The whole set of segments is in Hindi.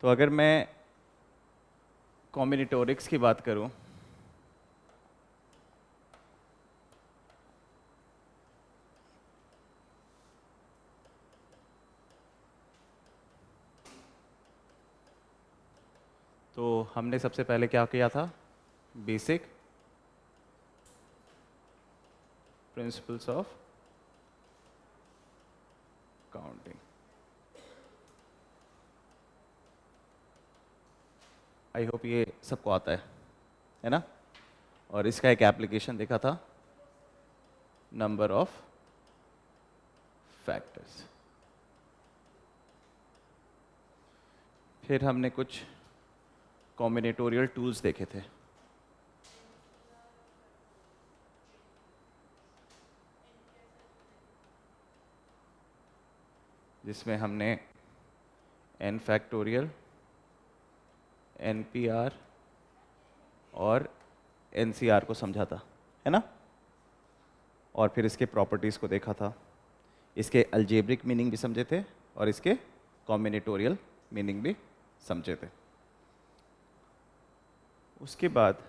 तो अगर मैं कॉम्बिनेटोरिक्स की बात करूं तो हमने सबसे पहले क्या किया था? Basic principles of counting. I hope ये सबको आता है ना? और इसका एक एप्लीकेशन देखा था, नंबर ऑफ फैक्टर्स। फिर हमने कुछ कॉम्बिनेटोरियल टूल्स देखे थे। जिसमें हमने n फैक्टोरियल, NPR और NCR को समझा था, है ना? और फिर इसके प्रॉपर्टीज़ को देखा था, इसके अलजेब्रिक मीनिंग भी समझे थे और इसके कॉम्बिनेटोरियल मीनिंग भी समझे थे। उसके बाद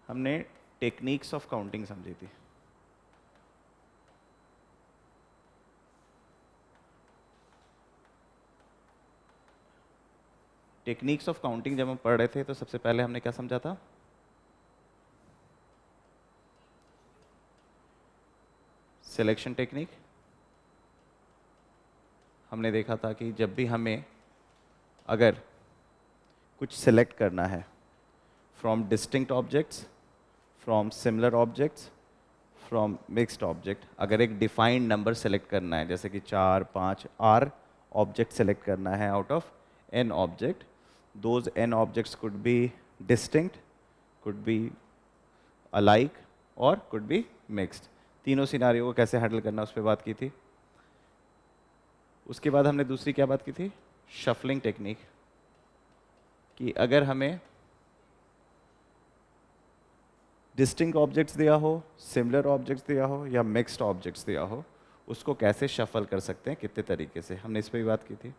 हमने टेक्निक्स ऑफ काउंटिंग समझी थी। टेक्निक्स ऑफ काउंटिंग जब हम पढ़ रहे थे तो सबसे पहले हमने क्या समझा था? Selection technique. हमने देखा था कि जब भी हमें अगर कुछ सिलेक्ट करना है from distinct objects, from similar objects, from mixed object, अगर एक डिफाइंड नंबर सेलेक्ट करना है, जैसे कि 4, 5 आर ऑब्जेक्ट सेलेक्ट करना है out of n object, those n objects could be distinct, could be alike और कुड बी मिक्स्ड। तीनों सिनारियों को कैसे हैंडल करना उस पर बात की थी। उसके बाद हमने दूसरी क्या बात की थी? Shuffling technique. कि अगर हमें डिस्टिंक्ट ऑब्जेक्ट्स दिया हो, सिमिलर ऑब्जेक्ट्स दिया हो या मिक्स्ड ऑब्जेक्ट्स दिया हो, उसको कैसे शफल कर सकते हैं, कितने तरीके से, हमने इस पर भी बात की थी।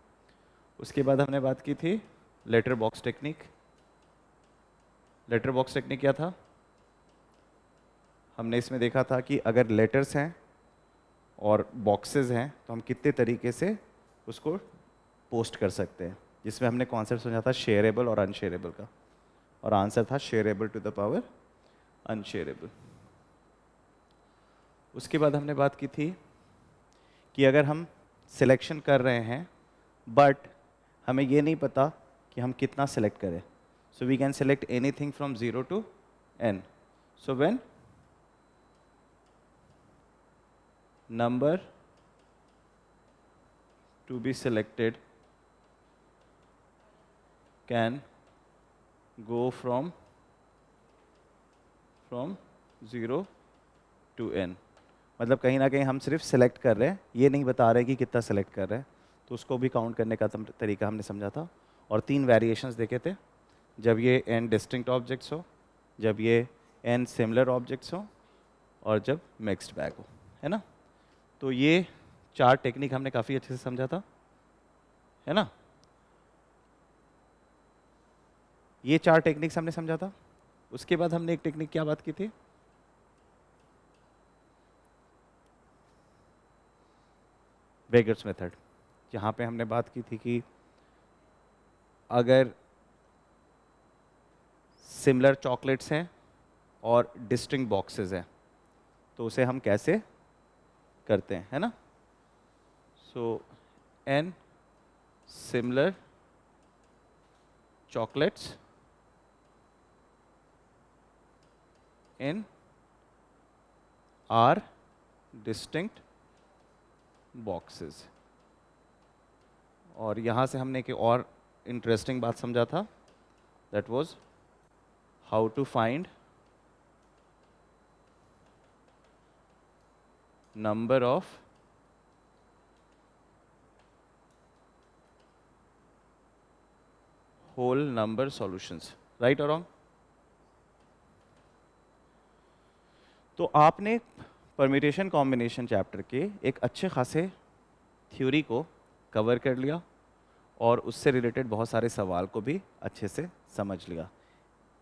उसके बाद हमने बात की थी letter box technique. Letter box technique क्या था? हमने इसमें देखा था कि अगर लेटर्स हैं और बॉक्सेस हैं तो हम कितने तरीके से उसको पोस्ट कर सकते हैं, जिसमें हमने कॉन्सेप्ट समझा था शेयरेबल और अनशेयरेबल का, और आंसर था शेयरेबल टू द पावर अनशेयरेबल। उसके बाद हमने बात की थी कि अगर हम सिलेक्शन कर रहे हैं बट हमें ये नहीं पता कि हम कितना सिलेक्ट करें, so we can select anything from 0 to n. So when number to be selected can go from 0 to n. मतलब कहीं ना कहीं हम सिर्फ सेलेक्ट कर रहे हैं, ये नहीं बता रहे कि कितना सेलेक्ट कर रहे हैं, तो उसको भी काउंट करने का तरीका हमने समझा था। और 3 वेरिएशंस देखे थे, जब ये n डिस्टिंक्ट ऑब्जेक्ट्स हो, जब ये n सिमिलर ऑब्जेक्ट्स हो और जब मिक्स्ड बैग हो, है ना? तो ये 4 टेक्निक हमने काफ़ी अच्छे से समझा था, है ना? ये 4 टेक्निक्स हमने समझा था। उसके बाद हमने एक टेक्निक क्या बात की थी? वेगर्स मेथड, जहाँ पे हमने बात की थी कि अगर सिमिलर चॉकलेट्स हैं और डिस्टिंक्ट बॉक्सेस हैं तो उसे हम कैसे करते हैं, है ना? सो n similar chocolates in are distinct boxes. और यहाँ से हमने एक और इंटरेस्टिंग बात समझा था, that was how to find number of whole number solutions, right और रॉन्ग? तो आपने परम्यूटेशन कॉम्बिनेशन चैप्टर के एक अच्छे खासे थ्योरी को कवर कर लिया और उससे रिलेटेड बहुत सारे सवाल को भी अच्छे से समझ लिया।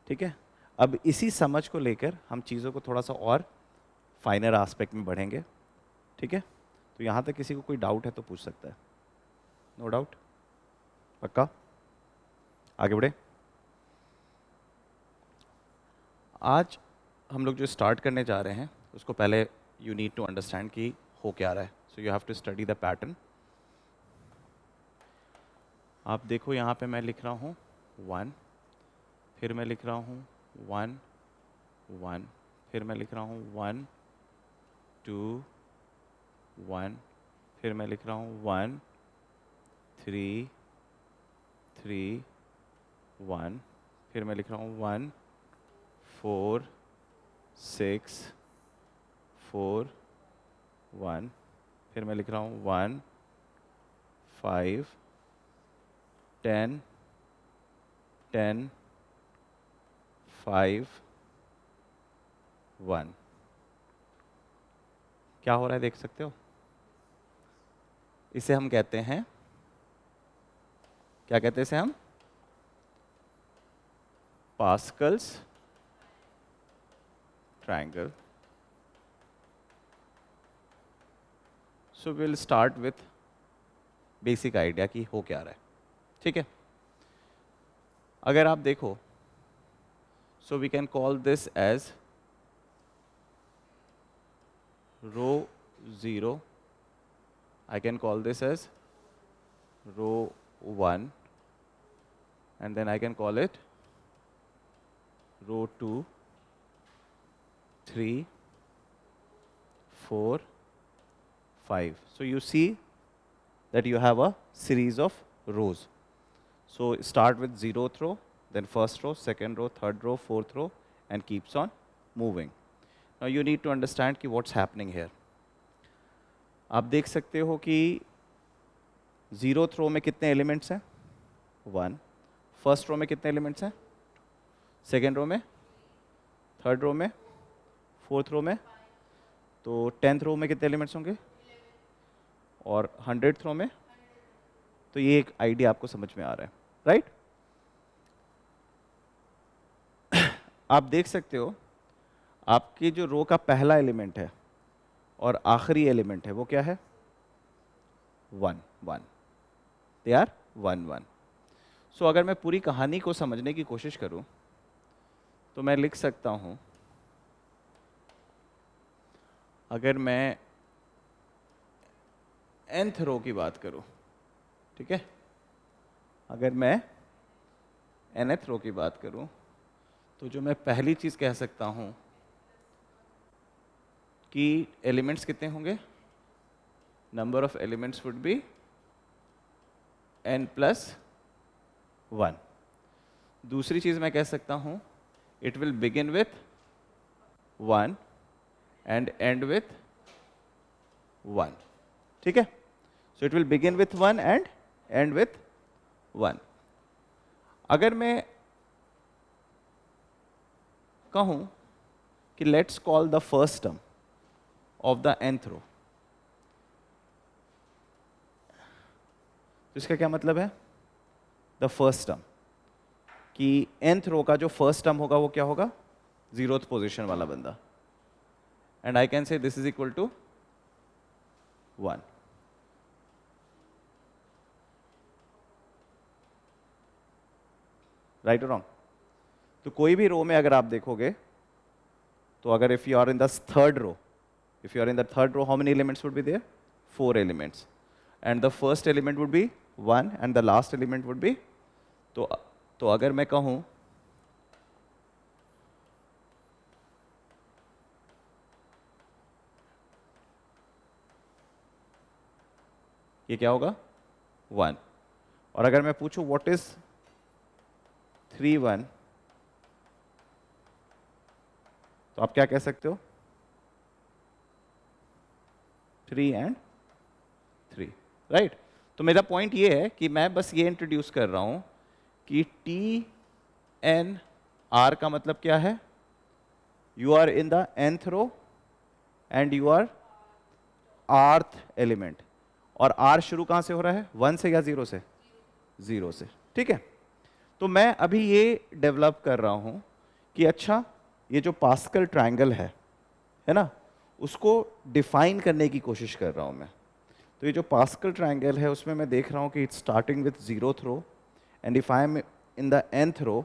ठीक है, अब इसी समझ को लेकर हम चीज़ों को थोड़ा सा और फाइनर एस्पेक्ट में बढ़ेंगे। ठीक है, तो यहाँ तक किसी को कोई डाउट है तो पूछ सकता है। No doubt? पक्का? आगे बढ़े। आज हम लोग जो स्टार्ट करने जा रहे हैं उसको पहले यू नीड टू अंडरस्टैंड कि हो क्या रहा है। So you have to study the pattern. आप देखो यहाँ पे मैं लिख रहा हूँ 1, फिर मैं लिख रहा हूँ 1 1, फिर मैं लिख रहा हूँ 1 2 1, फिर मैं लिख रहा हूँ 1 3 3 1, फिर मैं लिख रहा हूँ 1 4 6 4 1, फिर मैं लिख रहा हूँ 1 5 10 10 5 1। क्या हो रहा है देख सकते हो? इसे हम कहते हैं, क्या कहते हैं इसे हम? Pascal's triangle. So will start with basic idea कि हो क्या रहा है। ठीक है, अगर आप देखो, so we can call this as row 0, I can call this as row 1, and then I can call it row 2 3 4 5. So you see that you have a series of rows. So start with 0th row, then first row, second row, third row, fourth row, and keeps on moving. Now you need to understand कि what's happening here. आप देख सकते हो कि 0th रो में कितने एलिमेंट्स हैं? 1। फर्स्ट रो में कितने एलिमेंट्स हैं? सेकेंड रो में, थर्ड रो में, फोर्थ रो में, तो 10th रो में कितने एलिमेंट्स होंगे? और 100th रो में? तो ये एक आइडिया आपको समझ में आ रहा है, राइट? आप देख सकते हो आपकी जो रो का पहला एलिमेंट है और आखिरी एलिमेंट है वो क्या है? 1 1। They are 1 1। सो अगर मैं पूरी कहानी को समझने की कोशिश करूं तो मैं लिख सकता हूं, अगर मैं nth रो की बात करूं, ठीक है, अगर मैं nth रो की बात करूं तो जो मैं पहली चीज कह सकता हूं कि एलिमेंट्स कितने होंगे? Number of elements would be n+1। दूसरी चीज मैं कह सकता हूं it will begin with 1 and and with 1। ठीक है, so it will begin with 1 and and with 1। अगर मैं कहूं कि let's call the first term of the nth रो, तो इसका क्या मतलब है? द फर्स्ट टर्म, कि nth रो का जो फर्स्ट टर्म होगा वो क्या होगा? 0th पोजीशन वाला बंदा, and I can say this is equal to 1। Right और रॉन्ग? तो कोई भी रो में अगर आप देखोगे तो अगर if you are in the third row, if you are in the third row, how many elements would be there? 4 elements. And the first element would be 1 and the last element would be, तो अगर मैं कहूं ये क्या होगा? 1। और अगर मैं पूछूं what is 3 1, तो आप क्या कह सकते हो? 3 and 3, राइट? तो मेरा पॉइंट ये है कि मैं बस ये इंट्रोड्यूस कर रहा हूं कि TNR का मतलब क्या है? You are in the nth row and you are rth element. और R शुरू कहां से हो रहा है? 1 से या 0 से? 0 से, ठीक है। तो मैं अभी ये डेवलप कर रहा हूँ कि अच्छा ये जो पास्कल ट्रायंगल है ना, उसको डिफाइन करने की कोशिश कर रहा हूँ मैं। तो ये जो पास्कल ट्रायंगल है उसमें मैं देख रहा हूँ कि it's starting with 0th row, and if I am in the nth row,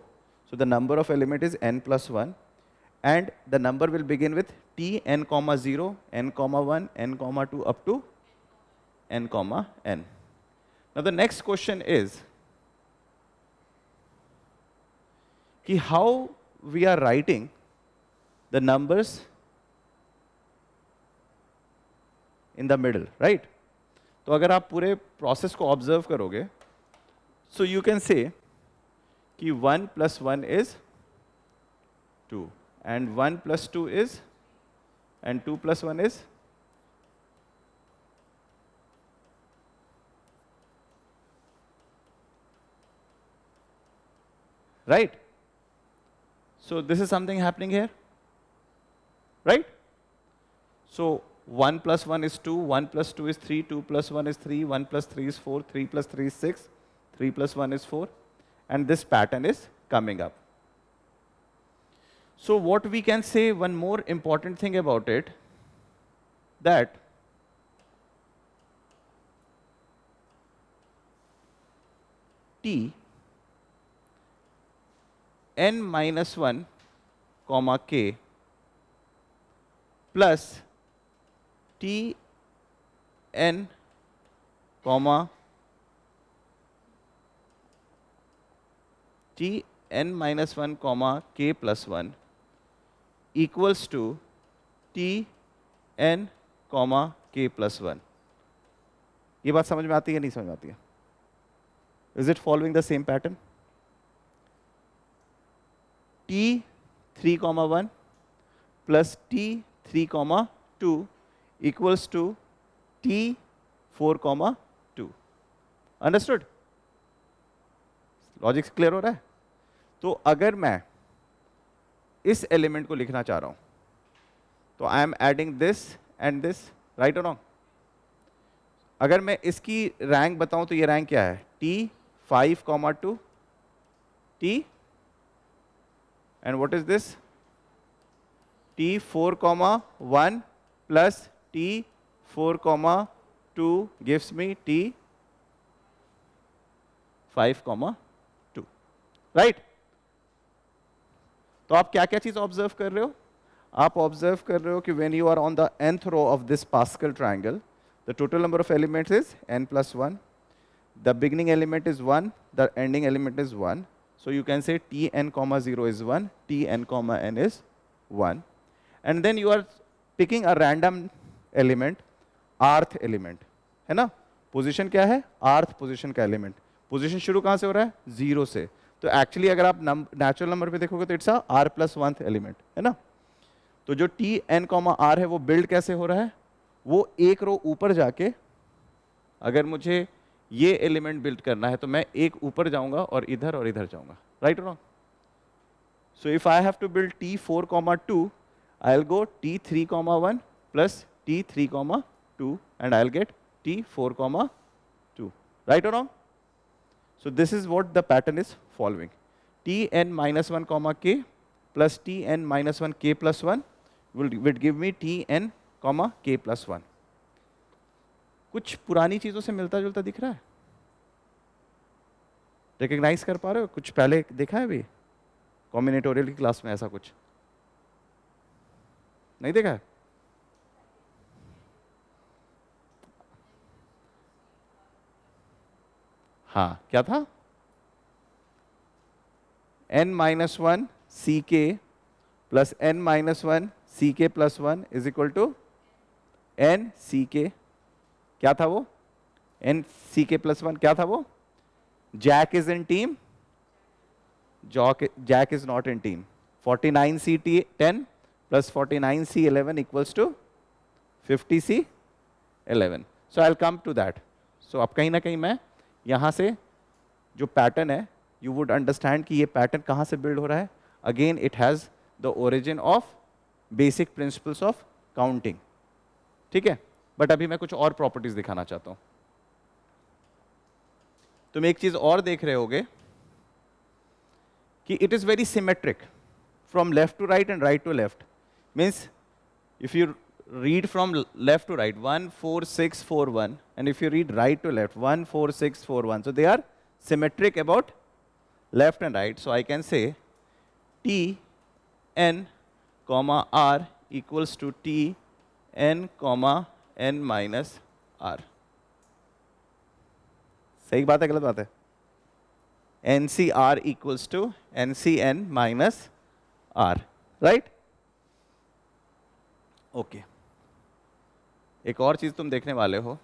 so the number of element is n plus 1, and the number will begin with t n comma 0, n comma 1, n comma 2 up to n comma n. Now the next question is कि how we are writing the numbers in the middle, right? तो अगर आप पूरे प्रोसेस को ऑब्जर्व करोगे, so you can say कि 1 plus 1 is 2, and 1 plus 2 is, and 2 plus 1 is, right? So this is something happening here, right? So 1 plus 1 is 2, 1 plus 2 is 3, 2 plus 1 is 3, 1 plus 3 is 4, 3 plus 3 is 6, 3 plus 1 is 4, and this pattern is coming up. So what we can say, one more important thing about it, that t n minus 1 comma k plus t n comma t n minus 1 comma k plus 1 equals to t n comma k plus 1. ये बात समझ में आती है नहीं समझ में आती है? Is it following the same pattern? t 3 comma 1 plus t 3 comma 2 equals to t 4 comma 2. Understood? Logic clear हो रहा है? तो अगर मैं इस एलिमेंट को लिखना चाह रहा हूं, तो I am adding this and this, right और रॉन्ग? अगर मैं इसकी रैंक बताऊं तो ये रैंक क्या है? t 5 comma 2 t, and what is this? t 4 comma 1 plus t 4 comma 2 gives me t 5 comma 2, right? तो आप क्या क्या चीज ऑब्जर्व कर रहे हो? आप ऑब्जर्व कर रहे हो कि when you are on the nth row of this Pascal triangle, the total number of elements is n plus 1. The beginning element is 1, the ending element is 1. So you can say t n comma 0 is 1, t n comma n is 1. And then you are picking a random element, rth element, है ना? पोजीशन क्या है? rth पोजीशन का एलिमेंट. पोजीशन शुरू कहाँ से हो रहा है? 0 से. तो एक्चुअली अगर आप नेचुरल नंबर पे देखोगे तो it's r plus 1th element, है ना? तो जो t n कॉमा r है वो बिल्ड कैसे हो रहा है? वो एक रो ऊपर जाके, अगर मुझे ये एलिमेंट बिल्ड करना है तो मैं एक ऊपर जाऊंगा और इधर जाऊंगा, राइट और wrong? So if I have to build t 4 comma 2, I will go t 3 comma 1 plus t 3 comma 2 and I will get t 4 comma 2, right और wrong? So this is what the pattern is following. t n minus 1 comma k plus t n minus 1 k plus 1 will give me t n comma k plus 1. कुछ पुरानी चीजों से मिलता जुलता दिख रहा है? रिकग्नाइज कर पा रहे हो? कुछ पहले देखा है अभी कॉम्बिनेटोरियल की क्लास में ऐसा कुछ नहीं देखा है? हाँ, क्या था? n minus 1 ck plus n minus 1 ck plus 1 is equal to n ck. क्या था वो? n ck plus 1 क्या था वो? Jack is in team, Jack is not in team. 49c 10 plus 49c 11 equals to 50c 11. So I'll come to that. So अब कहीं ना कहीं मैं यहाँ से जो पैटर्न है, यू वुड अंडरस्टैंड कि ये पैटर्न कहाँ से बिल्ड हो रहा है. Again it has the origin of basic principles of counting, ठीक है? बट अभी मैं कुछ और प्रॉपर्टीज दिखाना चाहता हूँ. तुम एक चीज और देख रहे होगे कि it is very symmetric from left to right and right to left. Means if you read from left to right 1 4 6 4 1, and if you read right to left 1 4 6 4 1, so they are symmetric about left and right. So I can say t n comma r equals to t n comma n minus r. सही बात है गलत बात है? NCR equals to NCN minus R, right? Okay. एक और चीज तुम देखने वाले हो,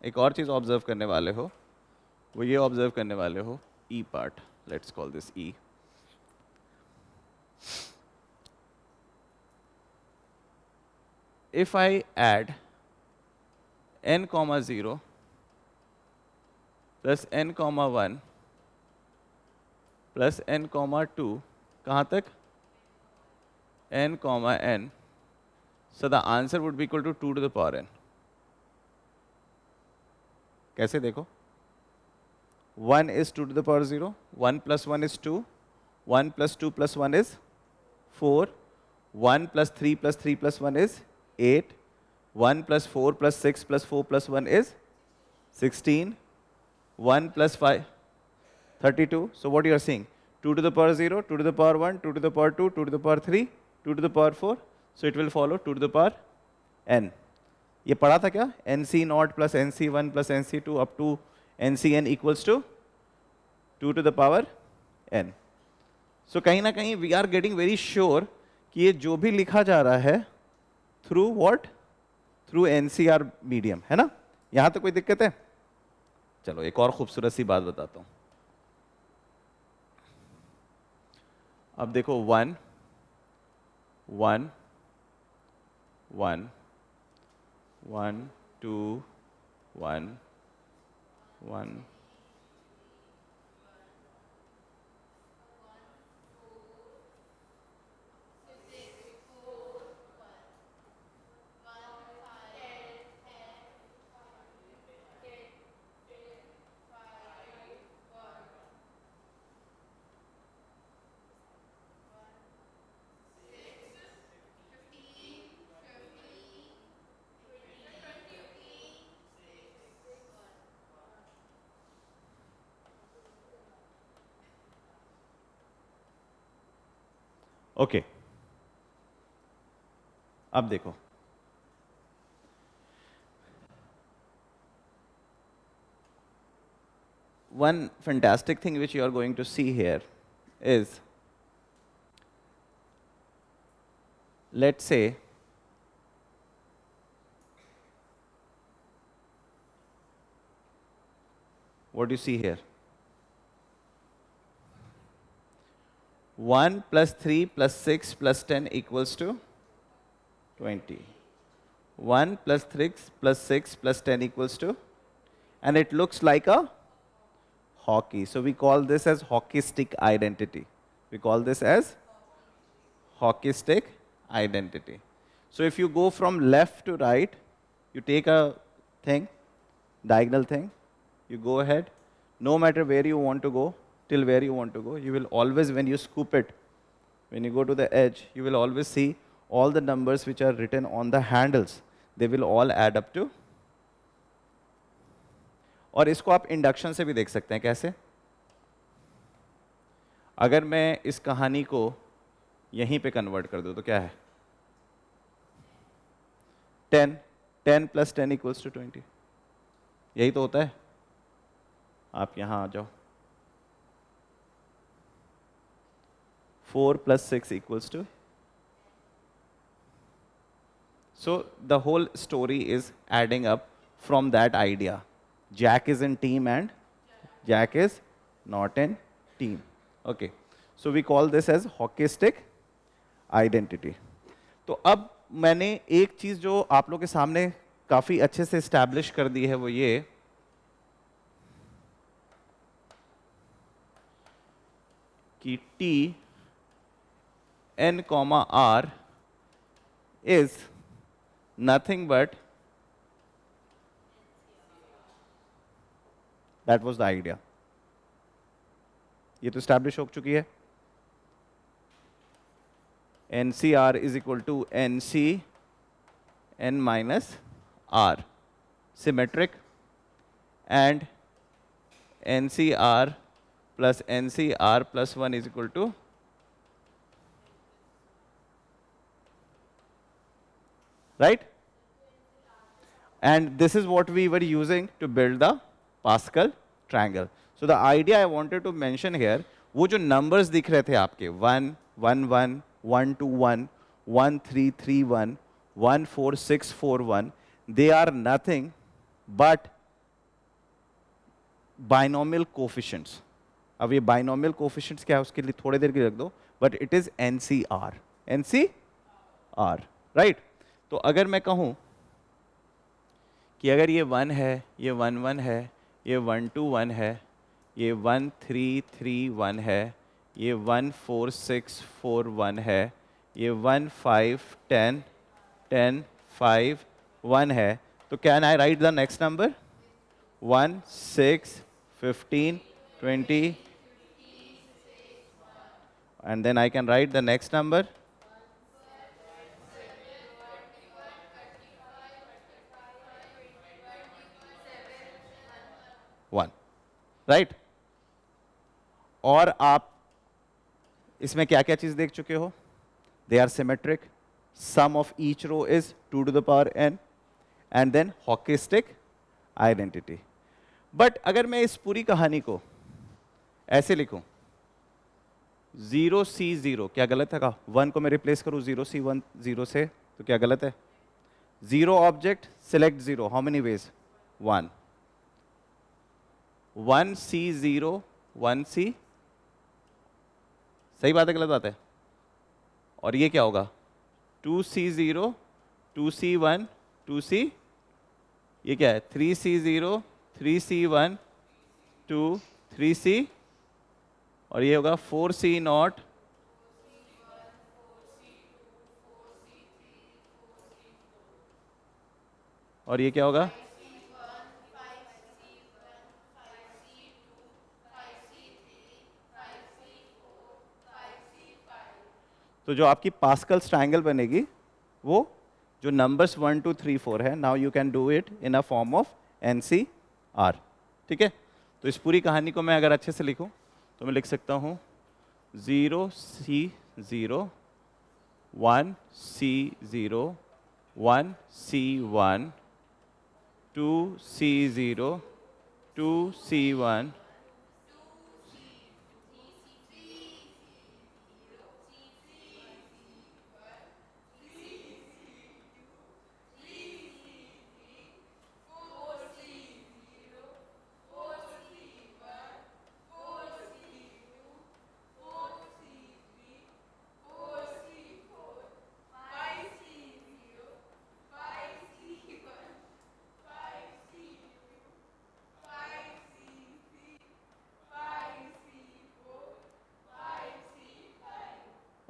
एक और चीज ऑब्जर्व करने वाले हो, वो ये ऑब्जर्व करने वाले हो E part. Let's call this E. If I add n comma 0 plus n comma 1 plus n comma 2, कहाँ तक? n comma n. So the answer would be equal to 2 to the power n. कैसे देखो? 1 is 2 to the power 0, 1 plus 1 is 2, 1 plus 2 plus 1 is 4, 1 plus 3 plus 3 plus 1 is 8, 1 plus 4 plus 6 plus 4 plus 1 is 16, 1 plus 5, 32. So what you are seeing? 2 to the power 0, 2 to the power 1, 2 to the power 2, 2 to the power 3, 2 to the power 4. So it will follow 2 to the power n. ये पढ़ा था क्या? NC0 plus NC1 plus NC2 up to NCN equals to 2 to the power n. So कहीं ना कहीं we are getting very sure कि ये जो भी लिखा जा रहा है through what? Through NCR medium, है ना? यहाँ तो कोई दिक्कत है? चलो एक और खूबसूरत सी बात बताता हूँ. अब देखो 1 1 1 1 2 1 1 ओके. अब देखो one fantastic thing which you are going to see here is, let's say what do you see here? 1 plus 3 plus 6 plus 10 equals to 20. 1 plus 6 plus 6 plus 10 equals to, and it looks like a hockey. So we call this as hockey stick identity. We call this as hockey stick identity. So if you go from left to right, you take a thing, diagonal thing, you go ahead, no matter where you want to go, till where you want to go, you will always, when you scoop it, when you go to the edge, you will always see all the numbers which are written on the handles. They will all add up to. और इसको आप इंडक्शन से भी देख सकते हैं. कैसे? अगर मैं इस कहानी को यहीं पे कन्वर्ट कर दूं तो क्या है? 10 10 plus 10 equals to 20. यही तो होता है. आप यहां आ जाओ. 4 plus 6 equals to. So the whole story is adding up from that idea. Jack is in team and Jack is not in team. Okay. So we call this as hockey stick identity. तो अब मैंने एक चीज जो आप लोग के सामने काफी अच्छे से एस्टैब्लिश कर दी है वो ये कि T n comma r is nothing but that was the idea. ये तो स्टैब्लिश हो चुकी है। NCR is equal to NC n minus R, symmetric, and NCR plus NCR plus 1 is equal to right? And this is what we were using to build the Pascal triangle. So the idea I wanted to mention here, वो जो numbers दिख रहे थे आपके 1 1 1 1 2 1 1 3 3 1 1 4 6 4 1, they are nothing but binomial coefficients. अब ये binomial coefficients क्या है उसके लिए थोड़ी देर के लिए रख दो, but it is NCR, NCR, right? तो अगर मैं कहूँ कि अगर ये 1 है, ये 1 1 है, ये 1 2 1 है, ये 1 3 3 1 है, ये 1 4 6 4 1 है, ये 1 5 10 10 5 1 है, तो can I right the next number 1 6 15 20 and then I can write the next number 1, right? और आप इसमें क्या क्या चीज देख चुके हो? They are symmetric. Sum of each row is 2 to the power n, and then hockey-stick identity. But अगर मैं इस पूरी कहानी को ऐसे लिखूं 0C0, क्या गलत है? 1 को मैं रिप्लेस करूं 0C1 0 से, तो क्या गलत है? 0 object select 0, how many ways? 1 1C0 1C, सही बात है गलत बात है? और ये क्या होगा? 2C0 2C1 2C, ये क्या है? 3C0 3C1 2 3C, और ये होगा 4C0 और ये क्या होगा? तो जो आपकी पास्कल्स ट्रायंगल बनेगी वो जो नंबर्स 1 2 3 4 है, now you can do it in a form of NCR, ठीक है? तो इस पूरी कहानी को मैं अगर अच्छे से लिखूं तो मैं लिख सकता हूं 0C0 1C0 1C1 2C0 2C1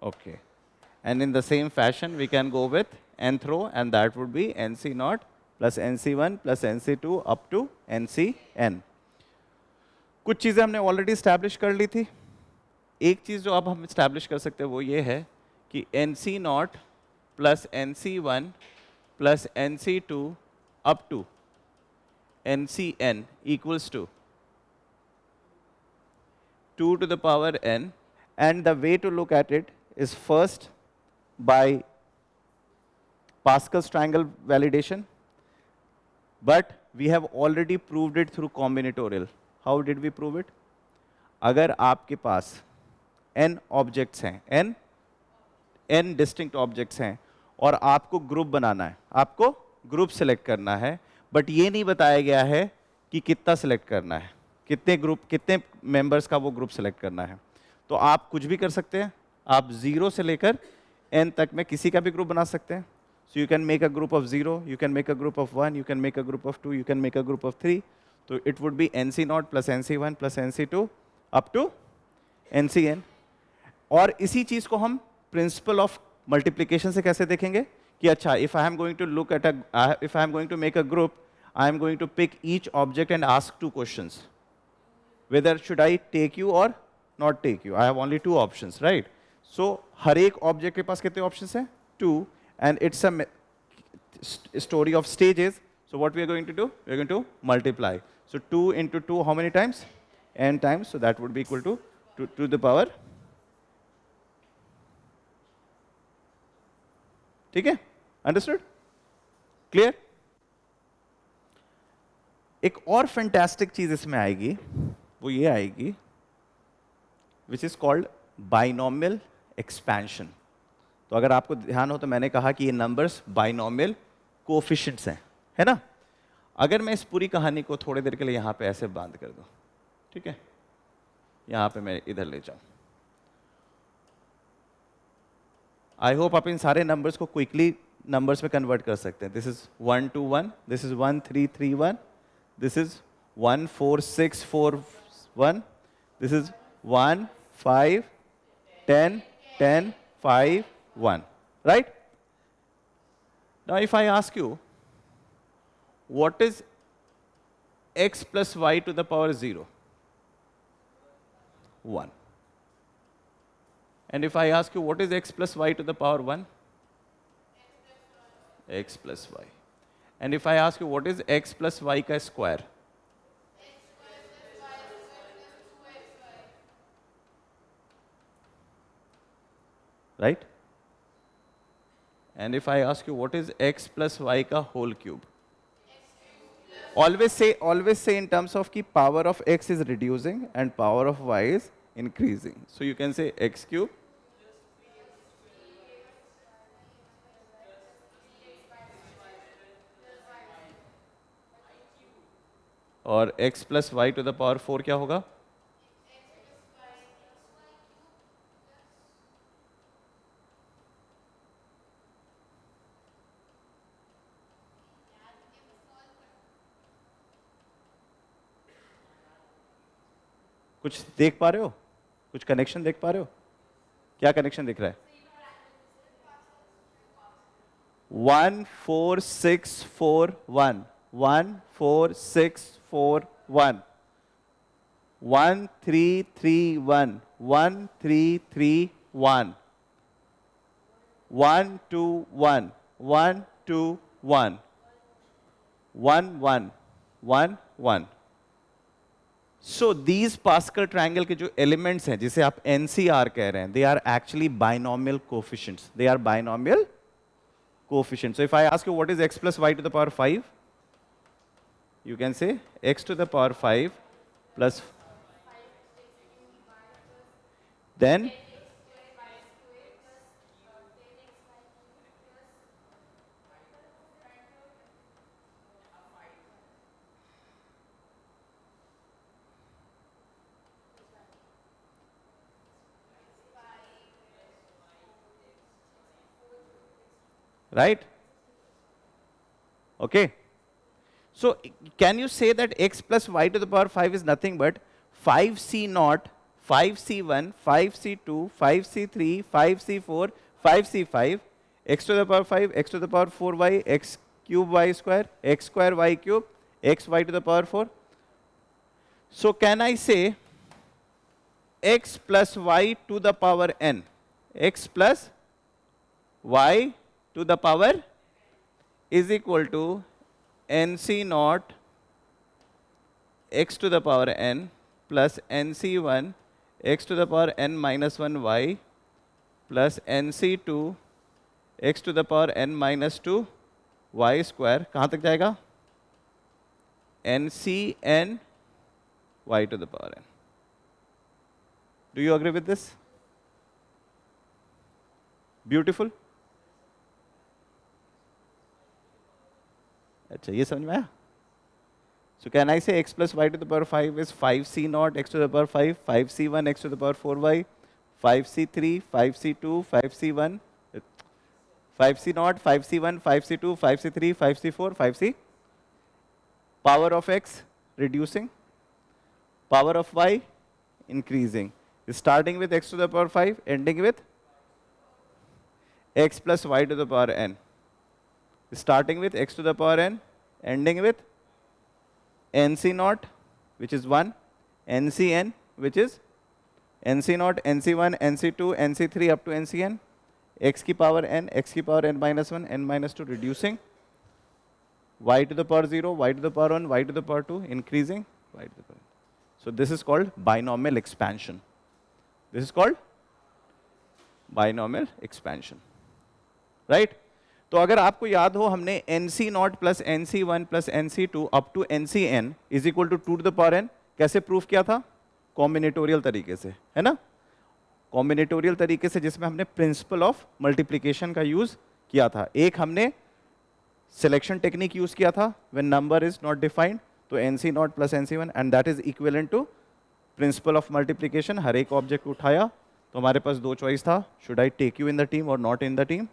Okay. And in the same fashion, we can go with nth row, and that would be NC0 plus NC1 plus NC2 up to NCn. कुछ चीज़ें हमने ऑलरेडी इस्टेब्लिश कर ली थी। एक चीज़ जो अब हम इस्टेब्लिश कर सकते हैं वो ये है कि NC0 plus NC1 plus NC2 up to NCn equals to 2 to the power n, and the way to look at it is first by Pascal's triangle validation, but we have already proved it through combinatorial. How did we prove it? अगर आपके पास n objects हैं, n distinct objects हैं, और आपको ग्रुप बनाना है, आपको ग्रुप सेलेक्ट करना है, बट ये नहीं बताया गया है कि कितना सेलेक्ट करना है, कितने ग्रुप, कितने मेंबर्स का वो ग्रुप सेलेक्ट करना है। तो आप कुछ भी कर सकते हैं, आप 0 से लेकर n तक में किसी का भी ग्रुप बना सकते हैं। So you can make a group of 0, you can make a group of 1, you can make a group of 2, you can make a group of 3। तो it would be NC0 plus NC1 plus NC2 up to NCn। और इसी चीज़ को हम प्रिंसिपल ऑफ मल्टीप्लिकेशन से कैसे देखेंगे कि अच्छा, if I am going to make a group, I am going to pick each object and ask 2 questions. whether should I take you or not take you. I have only two options, right? So हर एक object के पास कितने options हैं? Two, and it's a story of stages. So what we are going to do? We are going to multiply. So 2 into 2, how many times? N times. So that would be equal to 2 to the power. ठीक है? Understood? Clear? एक और फैंटास्टिक चीज इसमें आएगी, वो ये आएगी which is called binomial expansion. तो अगर आपको ध्यान हो तो मैंने कहा कि ये नंबर्स बाइनोमियल कोएफिशिएंट्स हैं, है ना? अगर मैं इस पूरी कहानी को थोड़ी देर के लिए यहां पे ऐसे बंद कर दूं, ठीक है, यहां पे मैं इधर ले जाऊं, आई होप आप इन सारे नंबर्स को क्विकली नंबर्स में कन्वर्ट कर सकते हैं. This is 1 2 1, this is 1 3 3 1, this is 1 4 6 4 1, this is 1 5 10 10 5 1, right? Now if I ask you what is x plus y to the power 0? 1. And if I ask you what is x plus y to the power 1? X plus y. And if I ask you what is x plus y का square? Right? And if I ask you what is x plus y का whole cube? Always say in terms of कि power of x is reducing and power of y is increasing. So you can say x cube और x plus y to the power 4 क्या होगा? कुछ देख पा रहे हो? कुछ कनेक्शन देख पा रहे हो? क्या कनेक्शन दिख रहा है? 1 4 6 4 1, 1 4 6 4 1, 1 3 3 1, 1 3 3 1, 1 2 1, 1 2 1, 1 1 1 1. So these Pascal triangle के जो elements हैं जिसे आप NCR कह रहे हैं, they are actually binomial coefficients. They are binomial coefficients. So if I ask you what is x plus y to the power 5, you can say x to the power 5 plus, then right? Okay. So can you say that x plus y to the power 5 is nothing but 5c0, 5c1, 5c2, 5c3, 5c4, 5c5, x to the power 5, x to the power 4y, x cube y square y cube, x y to the power 4. So can I say x plus y to the power n, x plus y to the power is equal to nc0 x to the power n plus nc1 x to the power n minus 1 y plus nc2 x to the power n minus 2 y square. कहाँ तक जाएगा? ncn y to the power n. Do you agree with this? Beautiful. अच्छा, ये समझ में आया? So can I say x plus y to the power 5 is 5c0 x to the power 5, 5c1 x to the power 4y, 5c3, 5c2, 5c1, 5c0, 5c1, 5c2, 5c3, 5c4, 5c. Power of x reducing, power of y increasing. Starting with x to the power 5, ending with x plus y to the power n. Starting with x to the power n, ending with nc0, which is 1, NCn, which is NC0, NC1, NC2, NC3 up to NCn, x की power n, x की power n minus 1, n minus 2 reducing, y to the power 0, y to the power 1, y to the power 2 increasing, y to the power. So this is called binomial expansion. This is called binomial expansion, right? तो अगर आपको याद हो हमने NC0 plus NC1 plus NC2 up to NCn is equal to 2 to the power n कैसे प्रूफ किया था? कॉम्बिनेटोरियल तरीके से, है ना? कॉम्बिनेटोरियल तरीके से जिसमें हमने प्रिंसिपल ऑफ मल्टीप्लिकेशन का यूज किया था. एक हमने सिलेक्शन टेक्निक यूज किया था when number is not defined, तो NC0 plus NC1 and that is equivalent to principle of multiplication. हर एक ऑब्जेक्ट उठाया तो हमारे पास दो चॉइस था, should I take you in the team or not in the team.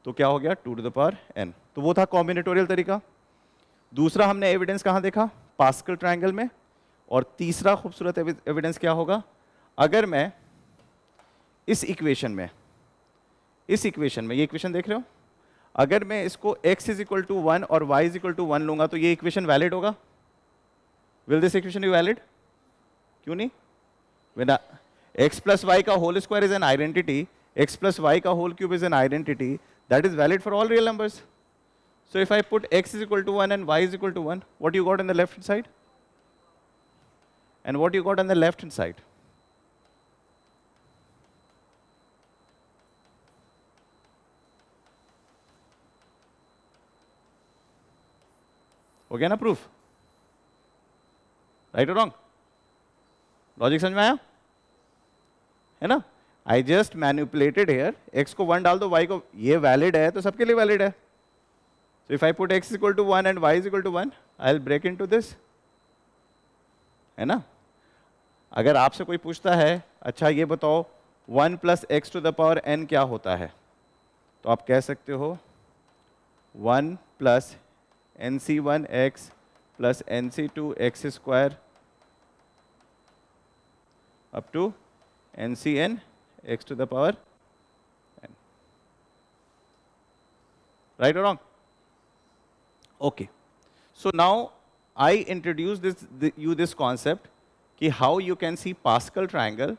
तो क्या हो गया? 2 to the power n. तो वो था कॉम्बिनेटोरियल तरीका. दूसरा हमने एविडेंस कहाँ देखा? पास्कल ट्रायंगल में. और तीसरा खूबसूरत एविडेंस क्या होगा? अगर मैं इस इक्वेशन में ये इक्वेशन देख रहे हो, अगर मैं इसको x इज इक्वल टू 1 और y इज इक्वल टू 1 लूंगा तो ये इक्वेशन वैलिड होगा? Will this equation be valid? क्यों नहीं? When x plus y का whole square is an identity, x plus y का whole cube is an identity, that is valid for all real numbers. So if I put x is equal to 1 and y is equal to 1, what you got on the left hand side? And what you got on the left hand side? हो गया ना प्रूफ? राइट और रॉन्ग? लॉजिक समझ में आया? है ना? I just manipulated here, x को 1 डाल दो, y को, ये वैलिड है तो सबके लिए वैलिड है. So if I put x is equal to 1 and y is equal to 1, I'll break into this. है ना? अगर आपसे कोई पूछता है, अच्छा ये बताओ 1 plus x to the power n क्या होता है? तो आप कह सकते हो 1 plus nc1x plus nc2x square up to ncn x to the power n. Right or wrong? Okay. So now I introduce this concept कि how you can see Pascal triangle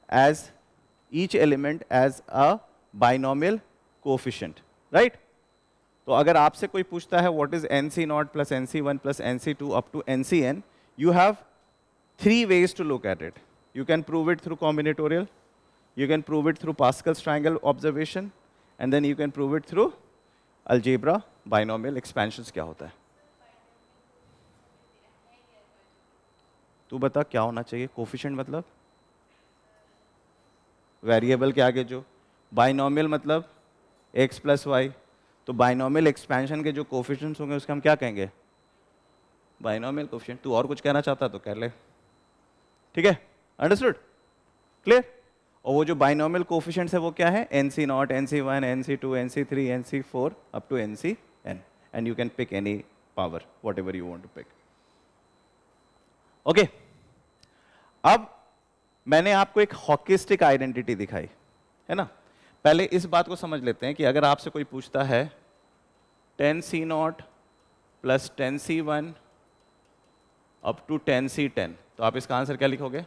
as each element as a binomial coefficient, right? तो अगर आपसे कोई पूछता है what is NC0 plus NC1 plus NC2 up to NCn, you have 3 ways to look at it. You can prove it through combinatorial, you can prove it through Pascal's triangle observation, and then you can prove it through algebra, binomial expansions. क्या होता है? तू बता क्या होना चाहिए? कोफिशिएंट मतलब वेरिएबल के आगे जो, बाइनोमियल मतलब x प्लस वाई. तो बाइनोमियल एक्सपेंशन के जो कोफिशिएंट्स होंगे उसके हम क्या कहेंगे? Binomial coefficient. तू और कुछ कहना चाहता तो कह ले. ठीक है? अंडरस्टूड? क्लियर? और वो जो बाइनोमियल कोफिशिएंट्स है वो क्या है? NC0, NC1, NC2, NC3, NC4 up to NCn, and you can pick any power, whatever you want to pick. Okay. अब मैंने आपको एक हॉकिस्टिक आइडेंटिटी दिखाई, है ना? पहले इस बात को समझ लेते हैं कि अगर आपसे कोई पूछता है 10C0 plus 10C1 up to 10C10, तो आप इसका आंसर क्या लिखोगे?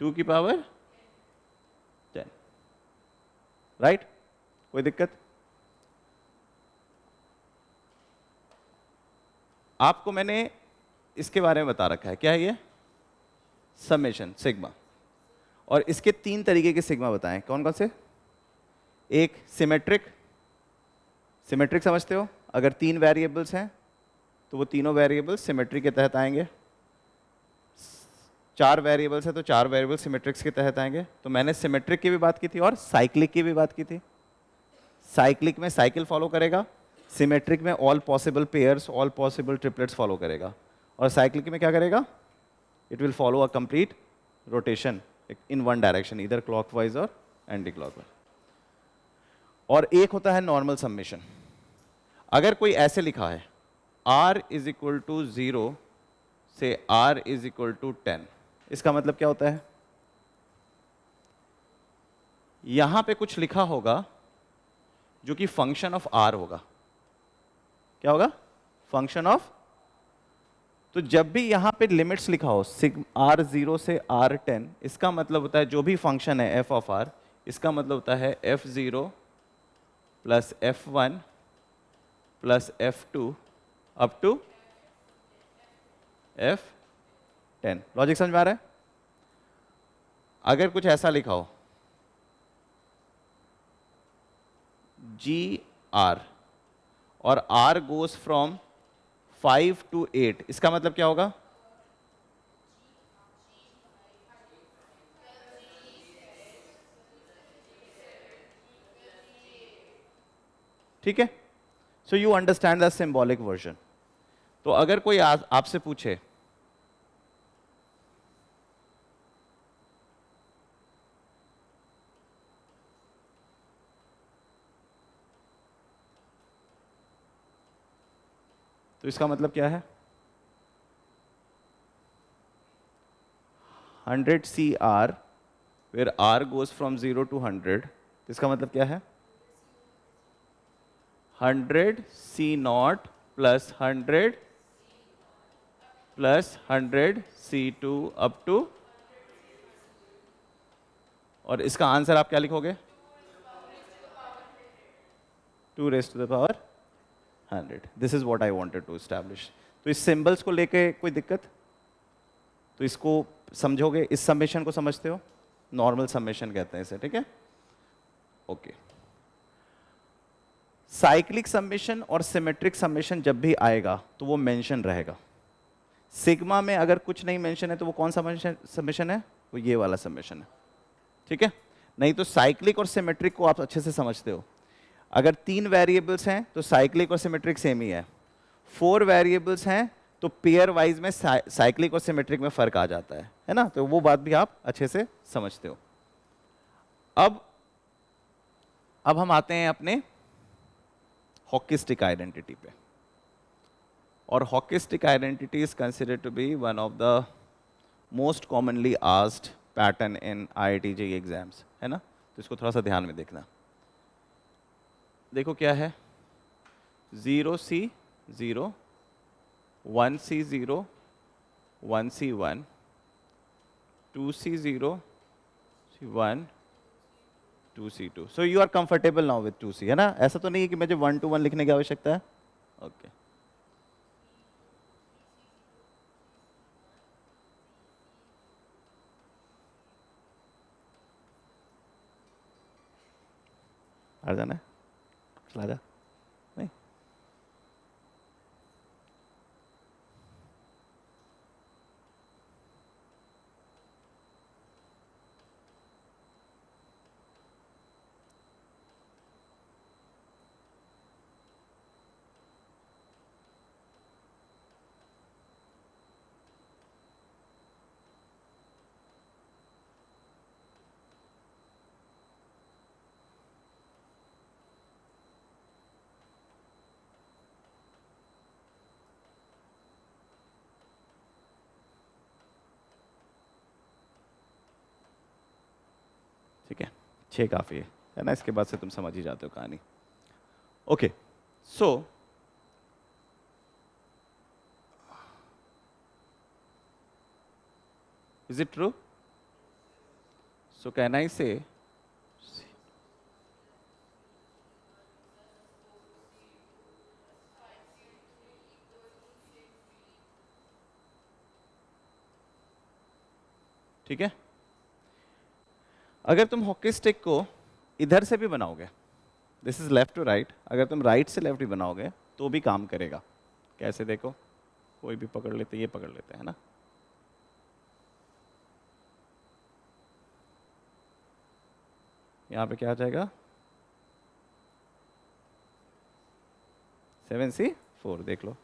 टू की पावर 10. राइट? कोई दिक्कत? आपको मैंने इसके बारे में बता रखा है. क्या है ये? Summation sigma. और इसके 3 तरीके के सिग्मा बताएं. कौन कौन से? एक सिमेट्रिक. सिमेट्रिक समझते हो? अगर 3 वेरिएबल्स हैं तो वो तीनों वेरिएबल्स सिमेट्री के तहत आएंगे. 4 वेरिएबल्स है तो 4 वेरिएबल्स सिमेट्रिक्स के तहत आएंगे. तो मैंने सिमेट्रिक की भी बात की थी और साइक्लिक की भी बात की थी. साइक्लिक में साइकिल फॉलो करेगा, सिमेट्रिक में all possible pairs, all possible triplets follow करेगा. और साइक्लिक में क्या करेगा? It will follow a complete rotation in one direction, इधर क्लॉकवाइज और एंटी क्लॉकवाइज. और एक होता है नॉर्मल समेशन. अगर कोई ऐसे लिखा है r इज इक्वल टू 0 से r इज इक्वल टू 10, इसका मतलब क्या होता है? यहां पे कुछ लिखा होगा जो कि फंक्शन ऑफ r होगा. क्या होगा? फंक्शन ऑफ, तो जब भी यहां पे लिमिट्स लिखा हो R0 से R10, इसका मतलब होता है जो भी फंक्शन है f ऑफ r, इसका मतलब होता है f0 plus f1 plus f2 up to f10। Logic समझ में आ रहा है? अगर कुछ ऐसा लिखा हो GR और R गोज फ्रॉम 5 to 8, इसका मतलब क्या होगा? ठीक है, so you understand the symbolic version. तो अगर कोई आपसे पूछे तो इसका मतलब क्या है? 100 CR where R goes from 0 to 100, इसका मतलब क्या है? 100 C0 plus 100 plus 100 C2 up to, और इसका आंसर आप क्या लिखोगे? 2 raised to the power 100। This is what I wanted to establish. तो इस सिंबल्स को लेके कोई दिक्कत? तो इसको समझोगे, इस समेशन को समझते हो? नॉर्मल समेशन कहते हैं इसे, ठीक है? ओके। साइक्लिक समेशन और सिमेट्रिक समेशन जब भी आएगा तो वो मेंशन रहेगा। सिग्मा में अगर कुछ नहीं मेंशन है तो वो कौन सा समेशन है? वो ये वाला समेशन है, ठीक है? नहीं तो साइक्लिक और सिमेट्रिक को आप अच्छे से समझते हो। अगर 3 वेरिएबल्स हैं तो साइक्लिक और सिमेट्रिक सेम ही है। 4 वेरिएबल्स हैं तो पेयर वाइज में साइक्लिक और सिमेट्रिक में फर्क आ जाता है ना? तो वो बात भी आप अच्छे से समझते हो। अब हम आते हैं अपने हॉकी स्टिक आइडेंटिटी पे। और hockey stick identity is considered to be one of the most commonly asked pattern in IIT JEE exams, है ना? तो इसको थोड़ा सा ध्यान में देखना। देखो क्या है, 0C0, 1C0, 1C1, 2C0, 1, 2C2। So you are comfortable now with 2C, है ना? ऐसा तो नहीं है कि मुझे 1 to 1 लिखने की आवश्यकता है। ओके आ जाना है, चला जा। नहीं, ठीक है, 6 काफी है ना? इसके बाद से तुम समझ ही जाते हो कहानी। Okay, so is it true? So can I से ठीक है? अगर तुम हॉकी स्टिक को इधर से भी बनाओगे, this is left to right, अगर तुम राइट से लेफ्ट भी बनाओगे तो भी काम करेगा। कैसे? देखो, कोई भी पकड़ लेते, ये पकड़ लेते हैं ना? यहां पे क्या आ जाएगा? 7C4, देख लो,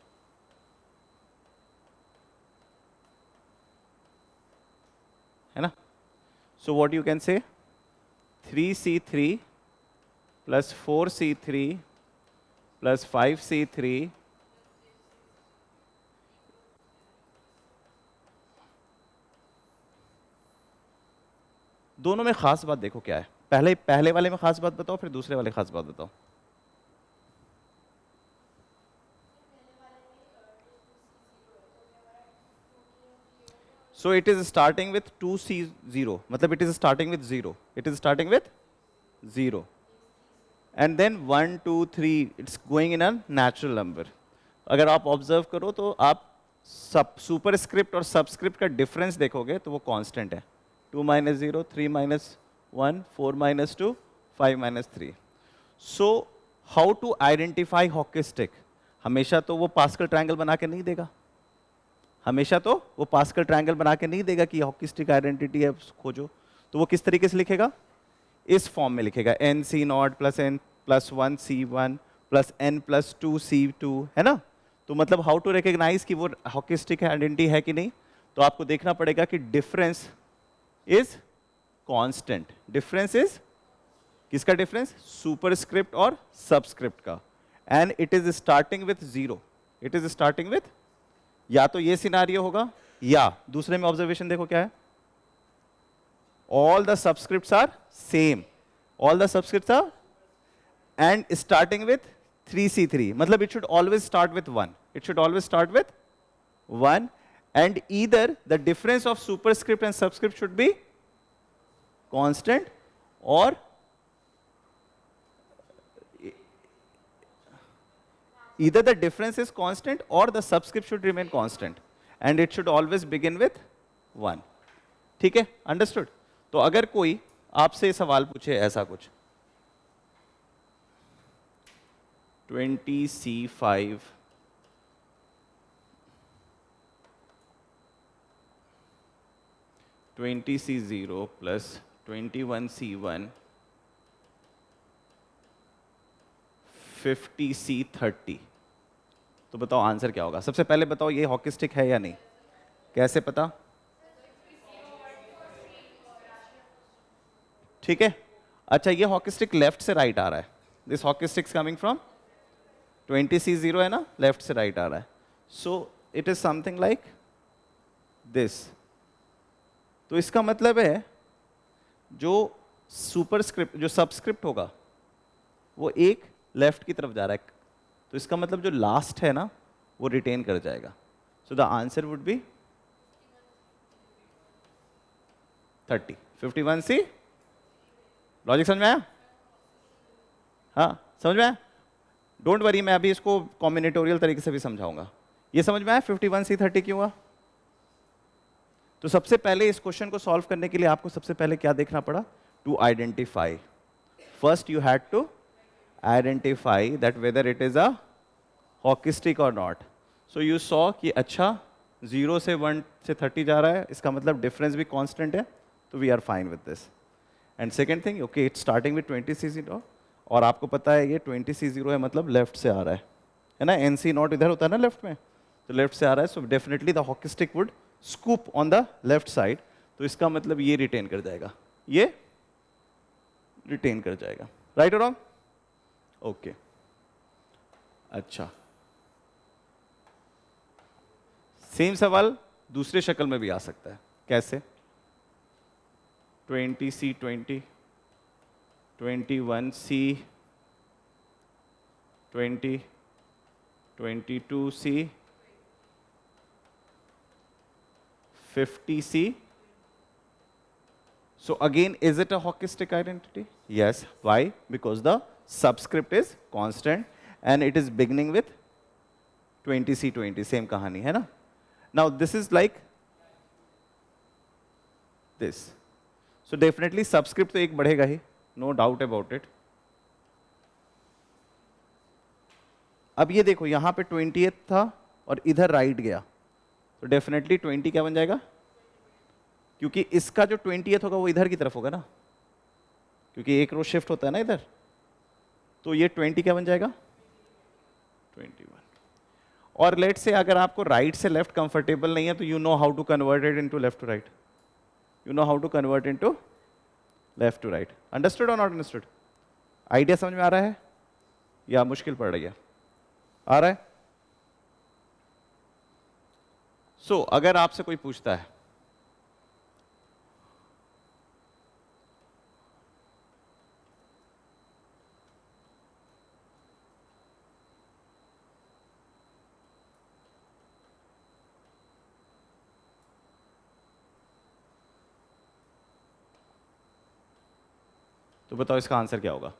है ना? So what you can say 3C3 plus 4C3 plus 5C3 दोनों में खास बात देखो क्या है। पहले वाले में खास बात बताओ, फिर दूसरे वाले खास बात बताओ। So it is starting with 2c0, मतलब it is starting with 0. It is starting with 0. And then 1, 2, 3, it's going in a natural number. अगर आप ऑब्जर्व करो तो आप सुपरस्क्रिप्ट और सबस्क्रिप्ट का डिफरेंस देखोगे तो वो कांस्टेंट है. 2 minus 0, 3 minus 1, 4 minus 2, 5 minus 3. So how to identify hockey stick? हमेशा तो वो पास्कल ट्रायंगल बना के नहीं देगा. हमेशा तो वो पास्कल ट्रायंगल बना के नहीं देगा कि हॉकी स्टिक आइडेंटिटी है खोजो. तो वो किस तरीके से लिखेगा? इस फॉर्म में लिखेगा, N C not plus N plus 1c1 plus N plus 2c2, है ना. तो मतलब हाउ टू रिकॉग्नाइज कि वो हॉकी स्टिक आइडेंटिटी है कि नहीं. तो आपको देखना पड़ेगा कि difference is constant. Difference is किसका डिफरेंस? सुपरस्क्रिप्ट और सबस्क्रिप्ट का. And it is starting with 0. It is starting with, या तो ये सिनारियो होगा, या दूसरे में ऑब्जर्वेशन देखो क्या है, all the subscripts are same. All the subscripts are and starting with 3c3. मतलब it should always start with 1. It should always start with 1, and either the difference of superscript and subscript should be constant, or either the difference is constant or the subscript should remain constant, and it should always begin with 1. ठीक है, understood? तो अगर कोई आपसे सवाल पूछे ऐसा कुछ, 20c5 20c0 plus 21c1 50c30, तो बताओ आंसर क्या होगा? सबसे पहले बताओ ये हॉकी स्टिक है या नहीं. कैसे पता? ठीक है. अच्छा, ये हॉकी स्टिक लेफ्ट से राइट आ रहा है. This hockey stick coming from 20c0 है ना, लेफ्ट से राइट आ रहा है. So it is something like this. तो इसका मतलब है जो सुपरस्क्रिप्ट, जो सबस्क्रिप्ट होगा वो एक लेफ्ट की तरफ जा रहा है. तो इसका मतलब जो लास्ट है ना वो रिटेन कर जाएगा. So the answer would B 30. 51c. Logic समझ में आया? हाँ, समझ में आया? डोंट वरी, मैं अभी इसको कॉम्बिनेटोरियल तरीके से भी समझाऊंगा. ये समझ में आया 51c30 क्यों हुआ? तो सबसे पहले इस क्वेश्चन को सॉल्व करने के लिए आपको सबसे पहले क्या देखना पड़ा? To identify. First you had to identify that whether it is a hockey stick और नॉट. सो यू सॉ कि अच्छा 0 से 1 से 30 जा रहा है, इसका मतलब डिफरेंस भी कांस्टेंट है, तो we are fine with this. And second thing, okay it's starting with 20c0, और आपको पता है ये 20c0 है मतलब लेफ्ट से आ रहा है ना. nc नॉट इधर होता है ना लेफ्ट में, तो लेफ्ट से आ रहा है. So definitely the hockey stick would scoop on the left side. तो इसका मतलब ये रिटेन कर जाएगा, ये रिटेन कर जाएगा. राइट और रॉन्ग? ओके. अच्छा, सेम सवाल दूसरे शक्ल में भी आ सकता है. कैसे? 20c20, 21c 20, 22c 50c. So again, is it a hockey stick identity? Yes. Why? Because the subscript is constant and it is beginning with 20c20. Same कहानी है ना. Now this is like this. So definitely subscript तो एक बढ़ेगा ही, no doubt about it. अब ये देखो यहाँ पे 20th था और इधर राइट गया, तो डेफिनेटली 20 क्या बन जाएगा? क्योंकि इसका जो 20th होगा वो इधर की तरफ होगा ना, क्योंकि एक रो शिफ्ट होता है ना इधर. तो ये 20 क्या बन जाएगा? 21. और लेट से अगर आपको राइट से लेफ्ट कंफर्टेबल नहीं है तो you know how to convert it into left to right. You know how to convert into left to right. Understood or not understood? Idea समझ में आ रहा है या मुश्किल पड़ रही है? आ रहा है? सो अगर आपसे कोई पूछता है तो बताओ इसका आंसर क्या होगा?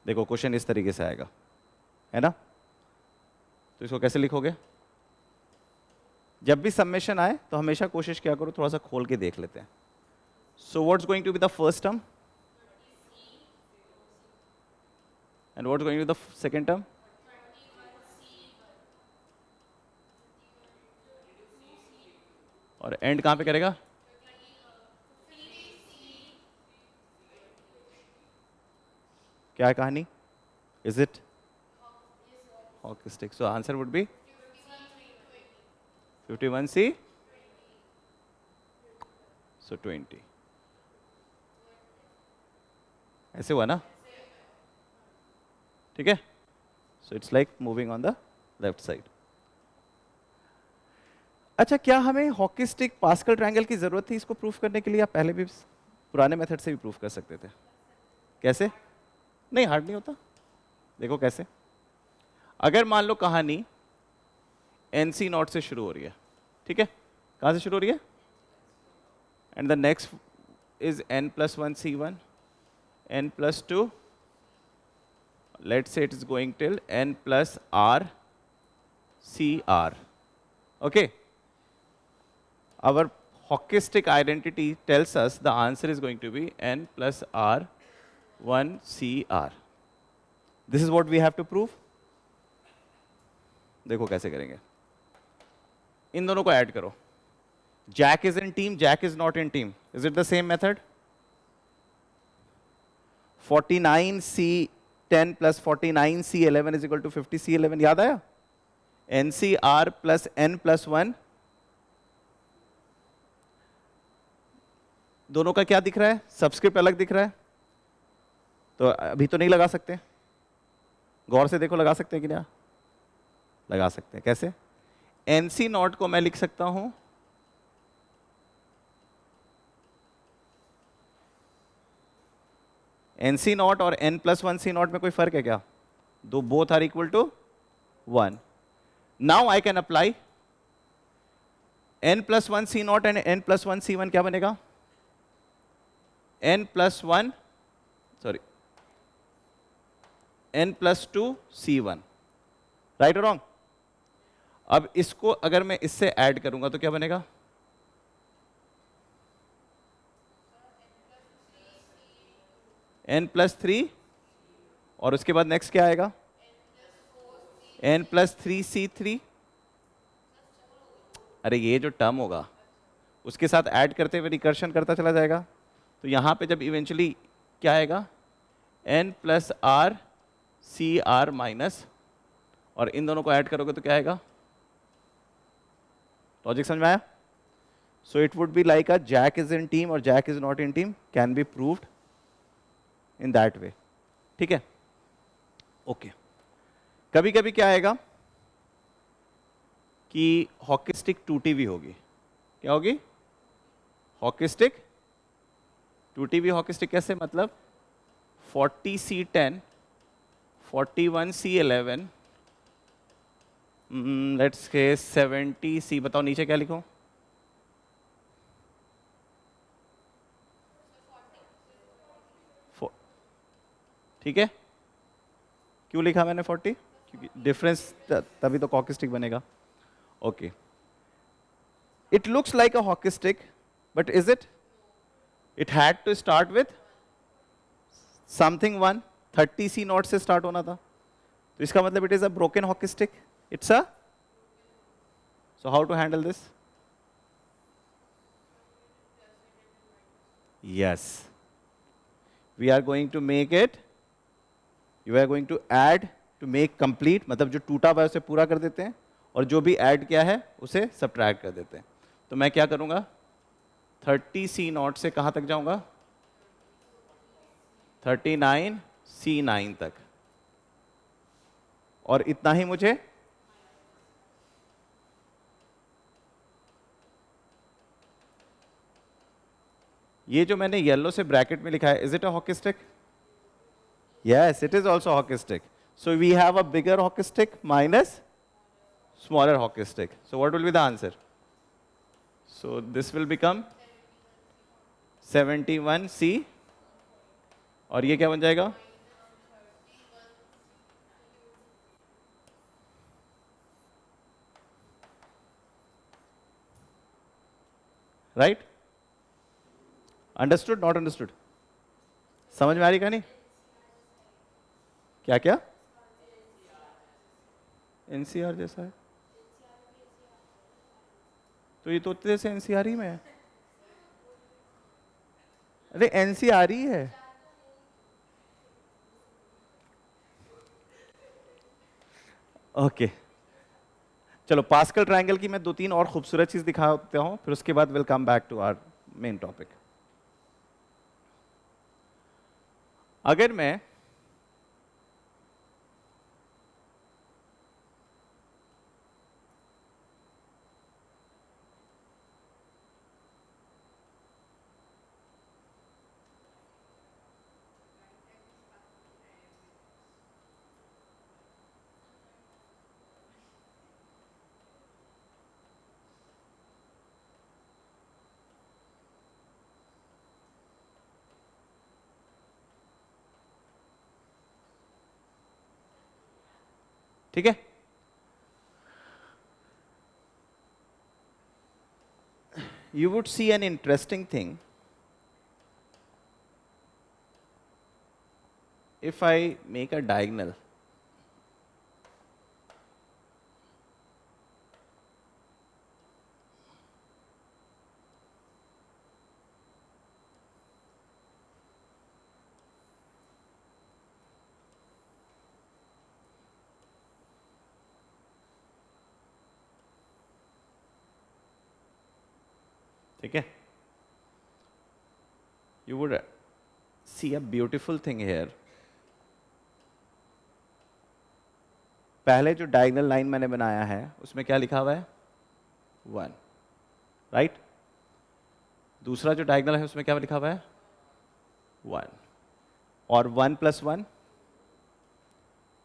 देखो क्वेश्चन इस तरीके से आएगा, है ना? तो इसको कैसे लिखोगे? जब भी सबमिशन आए तो हमेशा कोशिश क्या करो, थोड़ा सा खोल के देख लेते हैं. So what's going to be the first term and what's going to be the second term? और एंड कहां पे करेगा? क्या है कहानी? Is it hockey stick? So answer would be 51C, so 20. ऐसे हुआ ना? ठीक है. So it's like moving on the left side. अच्छा, क्या हमें हॉकी स्टिक पास्कल ट्रायंगल की जरूरत थी इसको प्रूफ करने के लिए, या पहले भी पुराने मेथड से भी प्रूफ कर सकते थे? कैसे? नहीं, हार्ड नहीं होता. देखो कैसे. अगर मान लो कहानी NC नॉट से शुरू हो रही है, ठीक है? कहां से शुरू हो रही है? And the next is n+1C1, n+2, let's say it is going till n+R CR. Okay? Our hockey stick identity tells us the answer is going to be n+R 1CR. This is what we have to prove. देखो कैसे करेंगे. इन दोनों को ऐड करो. Jack is in team, Jack is not in team. Is it the same method? 49C10 plus 49C11 is equal to 50C11. याद आया? NCR plus N+1. दोनों का क्या दिख रहा है? सबस्क्रिप्ट अलग दिख रहा है. तो अभी तो नहीं लगा सकते. गौर से देखो, लगा सकते हैं कि नहीं? लगा सकते हैं. कैसे? NC नॉट को मैं लिख सकता हूं NC नॉट और N+1C नॉट में कोई फर्क है क्या? दो both are equal to 1. Now I can apply N+1C not and N+1C1. क्या बनेगा? N+1, sorry, N+2C1. राइट और रॉन्ग? अब इसको अगर मैं इससे ऐड करूंगा तो क्या बनेगा? N+3, और उसके बाद नेक्स्ट क्या आएगा? N+3C3. अरे ये जो टर्म होगा उसके साथ ऐड करते हुए रिकर्शन करता चला जाएगा. तो यहां पे जब इवेंचुअली क्या आएगा? N+R CR माइनस, और इन दोनों को ऐड करोगे तो क्या आएगा? लॉजिक समझ में आया? So it would be like a Jack is in team or Jack is not in team can be proved in that way. ठीक है? ओके. कभी कभी क्या आएगा कि हॉकी स्टिक टूटी हुई होगी. क्या होगी? हॉकी स्टिक टूटी हुई. हॉकी स्टिक कैसे? मतलब 40C10, 41C11, let's say 70C. बताओ नीचे क्या लिखो? ठीक है. क्यों लिखा मैंने 40? क्योंकि डिफरेंस तभी तो हॉकी स्टिक बनेगा. Okay. It looks like a hockey stick, but is it? It had to start with something 1. 30C not से स्टार्ट होना था. तो इसका मतलब it is a broken hockey stick. It's a. So how to handle this? Yes, we are going to make it, you are going to add to make complete. मतलब जो टूटा हुआ है उसे पूरा कर देते हैं, और जो भी ऐड किया है उसे सब्ट्रैक्ट कर देते हैं. तो मैं क्या करूंगा? 30C नॉट से कहां तक जाऊंगा? 39C9 तक. और इतना ही मुझे ये जो मैंने येलो से ब्रैकेट में लिखा है, is it a hockey stick? Yes, it is also hockey stick. So we have a bigger hockey stick minus smaller hockey stick. So what will be the answer? So this will become 71C और ये क्या बन जाएगा? राइट? Understood, not understood? समझ में आ रही कहानी? क्या क्या? एनसीआर जैसा है तो ये तो तेरे से एनसीआर ही में है। अरे एनसीआर ही है। ओके चलो, पास्कल ट्रायंगल की मैं 2-3 और खूबसूरत चीज दिखाता हूं, फिर उसके बाद will come back to our main topic. अगर मैं ठीक है, you would see an interesting thing if I make a diagonal. ठीक है, you would see a beautiful thing here. पहले जो डायगोनल लाइन मैंने बनाया है उसमें क्या लिखा हुआ है? 1, राइट? दूसरा जो डायगोनल है उसमें क्या लिखा हुआ है? 1 और 1 + 1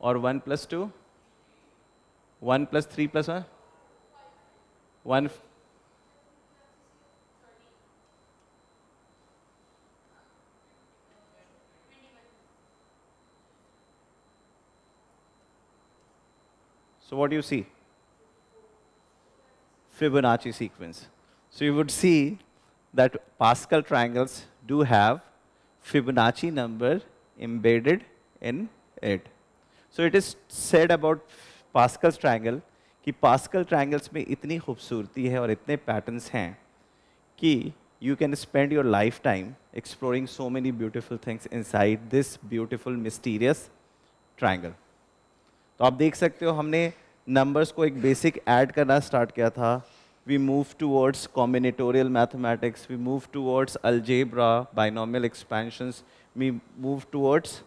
और 1 + 2, 1 + 3 + 1, 1। So what do you see? Fibonacci sequence. So you would see that Pascal triangles do have Fibonacci number embedded in it. So it is said about Pascal's triangle कि Pascal triangles में इतनी खूबसूरती है और इतने patterns हैं कि you can spend your lifetime exploring so many beautiful things inside this beautiful mysterious triangle. तो आप देख सकते हो हमने नंबर्स को एक बेसिक ऐड करना स्टार्ट किया था, we move towards combinatorial mathematics, we move towards algebra, binomial expansions, we move towards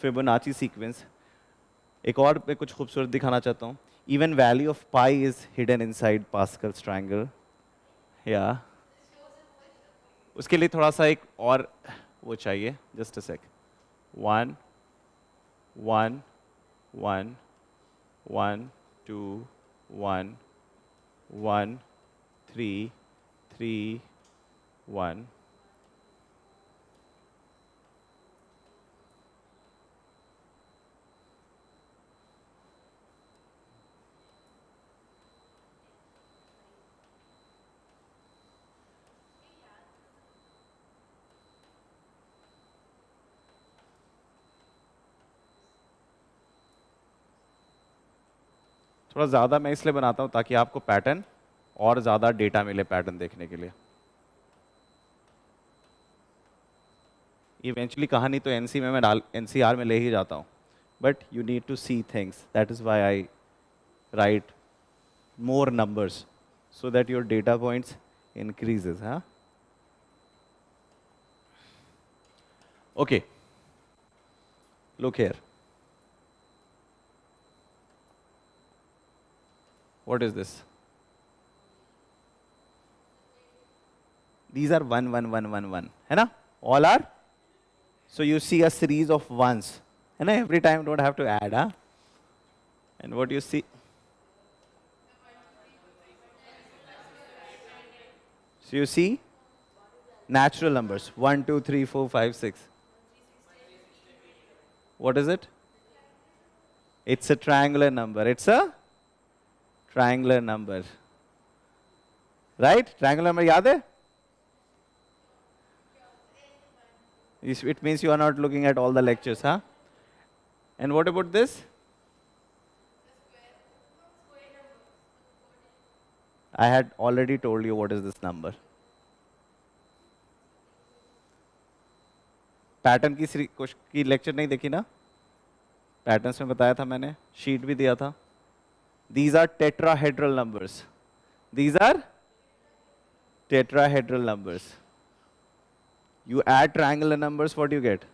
Fibonacci sequence. एक और मैं कुछ खूबसूरत दिखाना चाहता हूँ, even value of pi is hidden inside Pascal's triangle. या उसके लिए थोड़ा सा एक और वो चाहिए, जस्ट अ सेक। 1 1 1 1 2 1 1 3 3 1। थोड़ा ज़्यादा मैं इसलिए बनाता हूँ ताकि आपको पैटर्न और ज़्यादा डेटा मिले पैटर्न देखने के लिए। इवेंचुअली कहानी तो एनसी में मैं डाल एनसीआर में ले ही जाता हूँ, but you need to see things, that is why I write more numbers so that your data points increases, huh? Okay, look here. What is this? These are 1 1 1 1 1, है ना? All are, so you see a series of ones, है ना? Every time don't have to add, huh? And what you see? So you see natural numbers 1, 2, 3, 4, 5, 6. What is it? It's a triangular number. It's a triangular number. Right? Triangular number yaad hai? It means you are not looking at all the lectures, huh? And what about this? I had already told you what is this number. Pattern की लेक्चर नहीं देखी ना? पैटर्न्स में बताया था मैंने, शीट भी दिया था. These are tetrahedral numbers. These are tetrahedral numbers. You add triangular numbers, what do you get?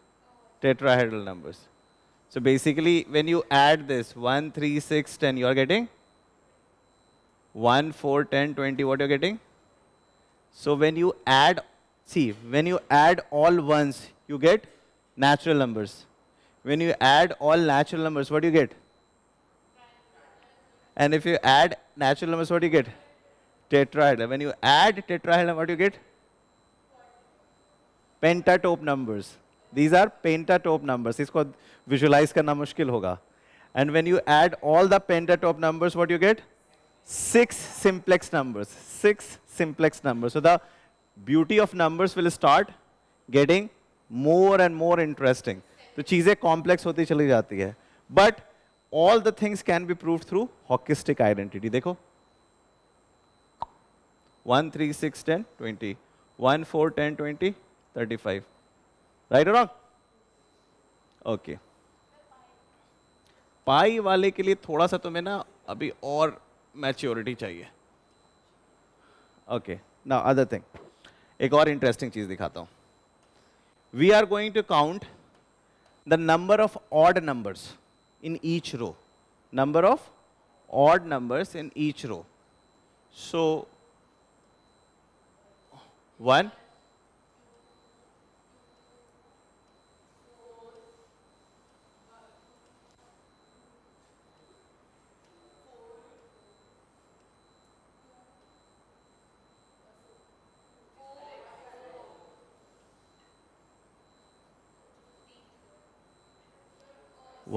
Tetrahedral numbers. So basically, when you add this 1, 3, 6, 10, you are getting 1, 4, 10, 20, what you're getting? So when you add, see, when you add all ones, you get natural numbers. When you add all natural numbers, what do you get? And if you add natural numbers, what do you get? Tetrahedral. When you add tetrahedral, what do you get? Pentatope numbers. These are pentatope numbers. इसको visualize करना मुश्किल होगा. And when you add all the pentatope numbers, what do you get? 6 simplex numbers. 6 simplex numbers. So the beauty of numbers will start getting more and more interesting. तो चीजें complex होती चली जाती है. But all the things can be proved through Hockistic identity. देखो. 1, 3, 6, 10, 20. 1, 4, 10, 20, 35. Right or wrong? Okay. पाई वाले के लिए थोड़ा सा तुम्हें ना अभी और मैच्योरिटी चाहिए. ओके, नाउ अदर थिंग, एक और इंटरेस्टिंग चीज दिखाता हूं. We are going to count the number of odd numbers in each row. Number of odd numbers in each row. So 1,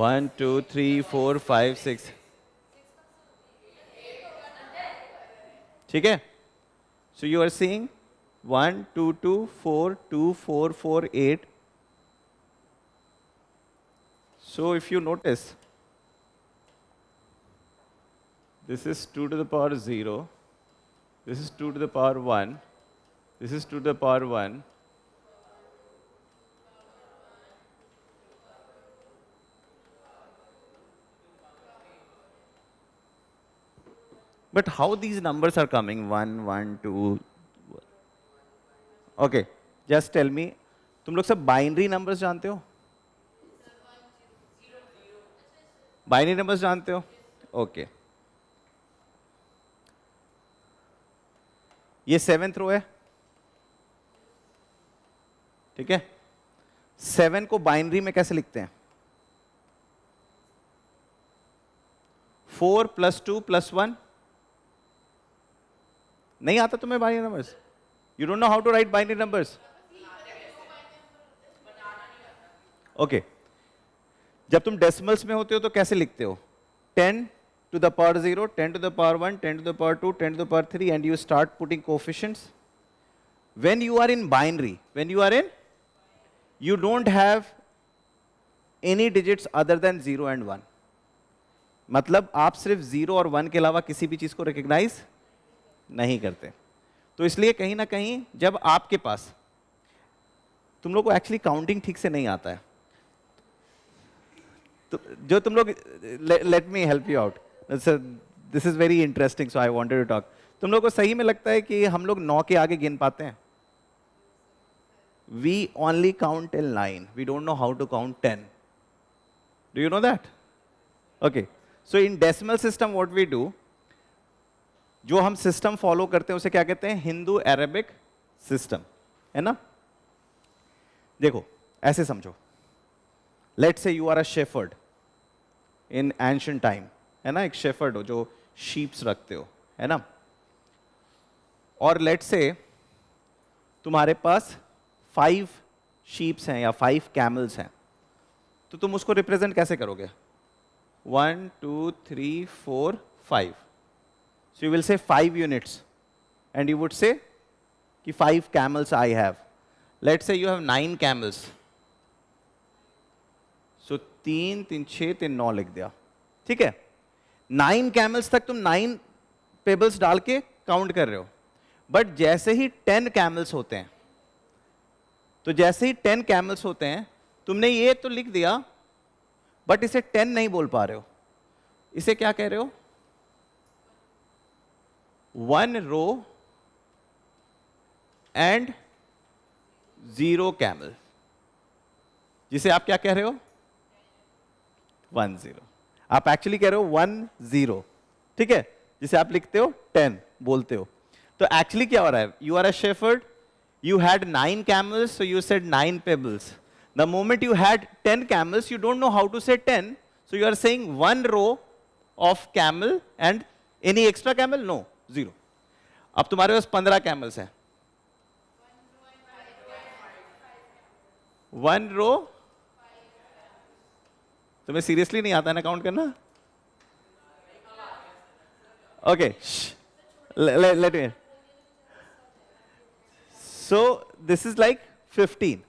1, 2, 3, 4, 5, 6. ठीक है? So you are seeing 1, 2, 2, 4, 2, 4, 4, 8. So if you notice, this is 2 to the power 0, this is 2 to the power 1, this is 2 to the power 1. But how these numbers are coming? 1, 1, 2. Okay, just tell me. तुम लोग सब बाइनरी नंबर्स जानते हो? बाइनरी नंबर्स जानते हो? ओके. ये 7th रो है. ठीक है? 7 को बाइनरी में कैसे लिखते हैं? 4 + 2 + 1. नहीं आता तुम्हें binary numbers? You don't know how to write binary numbers? Okay. जब तुम डेसिमल्स में होते हो तो कैसे लिखते हो? 10 to the power 0, 10 to the power 1, 10 to the power 2, 10 to the power 3, and you start putting coefficients. When you are in binary, you don't have any digits other than 0 and 1. मतलब आप सिर्फ 0 और 1 के अलावा किसी भी चीज को रिकॉग्नाइज नहीं करते. तो इसलिए कहीं ना कहीं जब आपके पास, तुम लोग को एक्चुअली काउंटिंग ठीक से नहीं आता है, तो जो तुम लोग, let me help you out, this is very interesting, so I wanted to talk. तुम लोग को सही में लगता है कि हम लोग 9 के आगे गिन पाते हैं? We only count till 9. We don't know how to count 10. Do you know that? Okay. So in decimal system what we do, जो हम सिस्टम फॉलो करते हैं उसे क्या कहते हैं? हिंदू अरेबिक सिस्टम, है ना? देखो ऐसे समझो, let's say you are a shepherd in ancient time, है ना? एक शेफर्ड हो जो शीप्स रखते हो, है ना? और लेट्स से तुम्हारे पास 5 शीप्स हैं या 5 कैमल्स हैं, तो तुम उसको रिप्रेजेंट कैसे करोगे? 1 2 3 4 5. So you will say 5 units and you would say कि 5 camels I have. Let's say you have 9 camels. So 3 3 6 3 9 लिख दिया, ठीक है? 9 camels तक तुम 9 पेबल्स डाल के काउंट कर रहे हो, बट जैसे ही 10 कैमल्स होते हैं, तो जैसे ही 10 कैमल्स होते हैं, तुमने ये तो लिख दिया बट इसे 10 नहीं बोल पा रहे हो. इसे क्या कह रहे हो? 1 रो एंड 0 कैमल, जिसे आप क्या कह रहे हो? 1 0. आप एक्चुअली कह रहे हो 1 0, ठीक है, जिसे आप लिखते हो 10 बोलते हो. तो एक्चुअली क्या हो रहा है? You are a shepherd, you had 9 camels, so you said 9 pebbles. The moment you had 10 camels, you don't know how to say 10, so you are saying 1 row of camel and any extra camel? No, 0. अब तुम्हारे पास 15 camels हैं. 1 row. तुम्हें सीरियसली नहीं आता ना काउंट करना? Okay, let me. So this is like 15.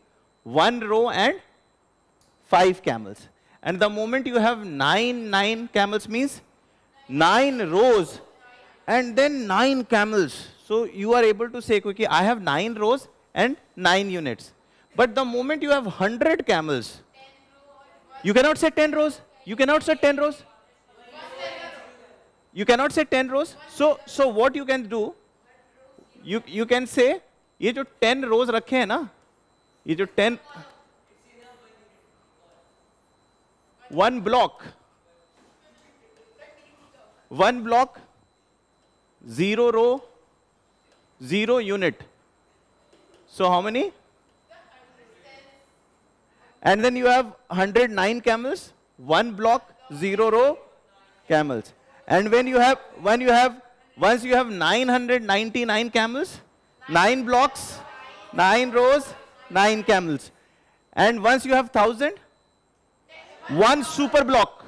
1 row and 5 camels. And the moment you have 9 camels means 9 rows and then 9 camels. So you are able to say, okay, I have 9 rows and 9 units. But the moment you have 100 camels, you cannot say 10 rows. You cannot say 10 rows. You cannot say 10 rows. So what you can do, you can say, ये जो 10 रोज रखे हैं ना, ये जो 10, 1 block, 0 row, 0 unit. So how many? And then you have 109 camels, 1 block, 0 row camels. And once you have 999 camels, 9 blocks, 9 rows, 9 camels. And once you have 1,000, 1 super block.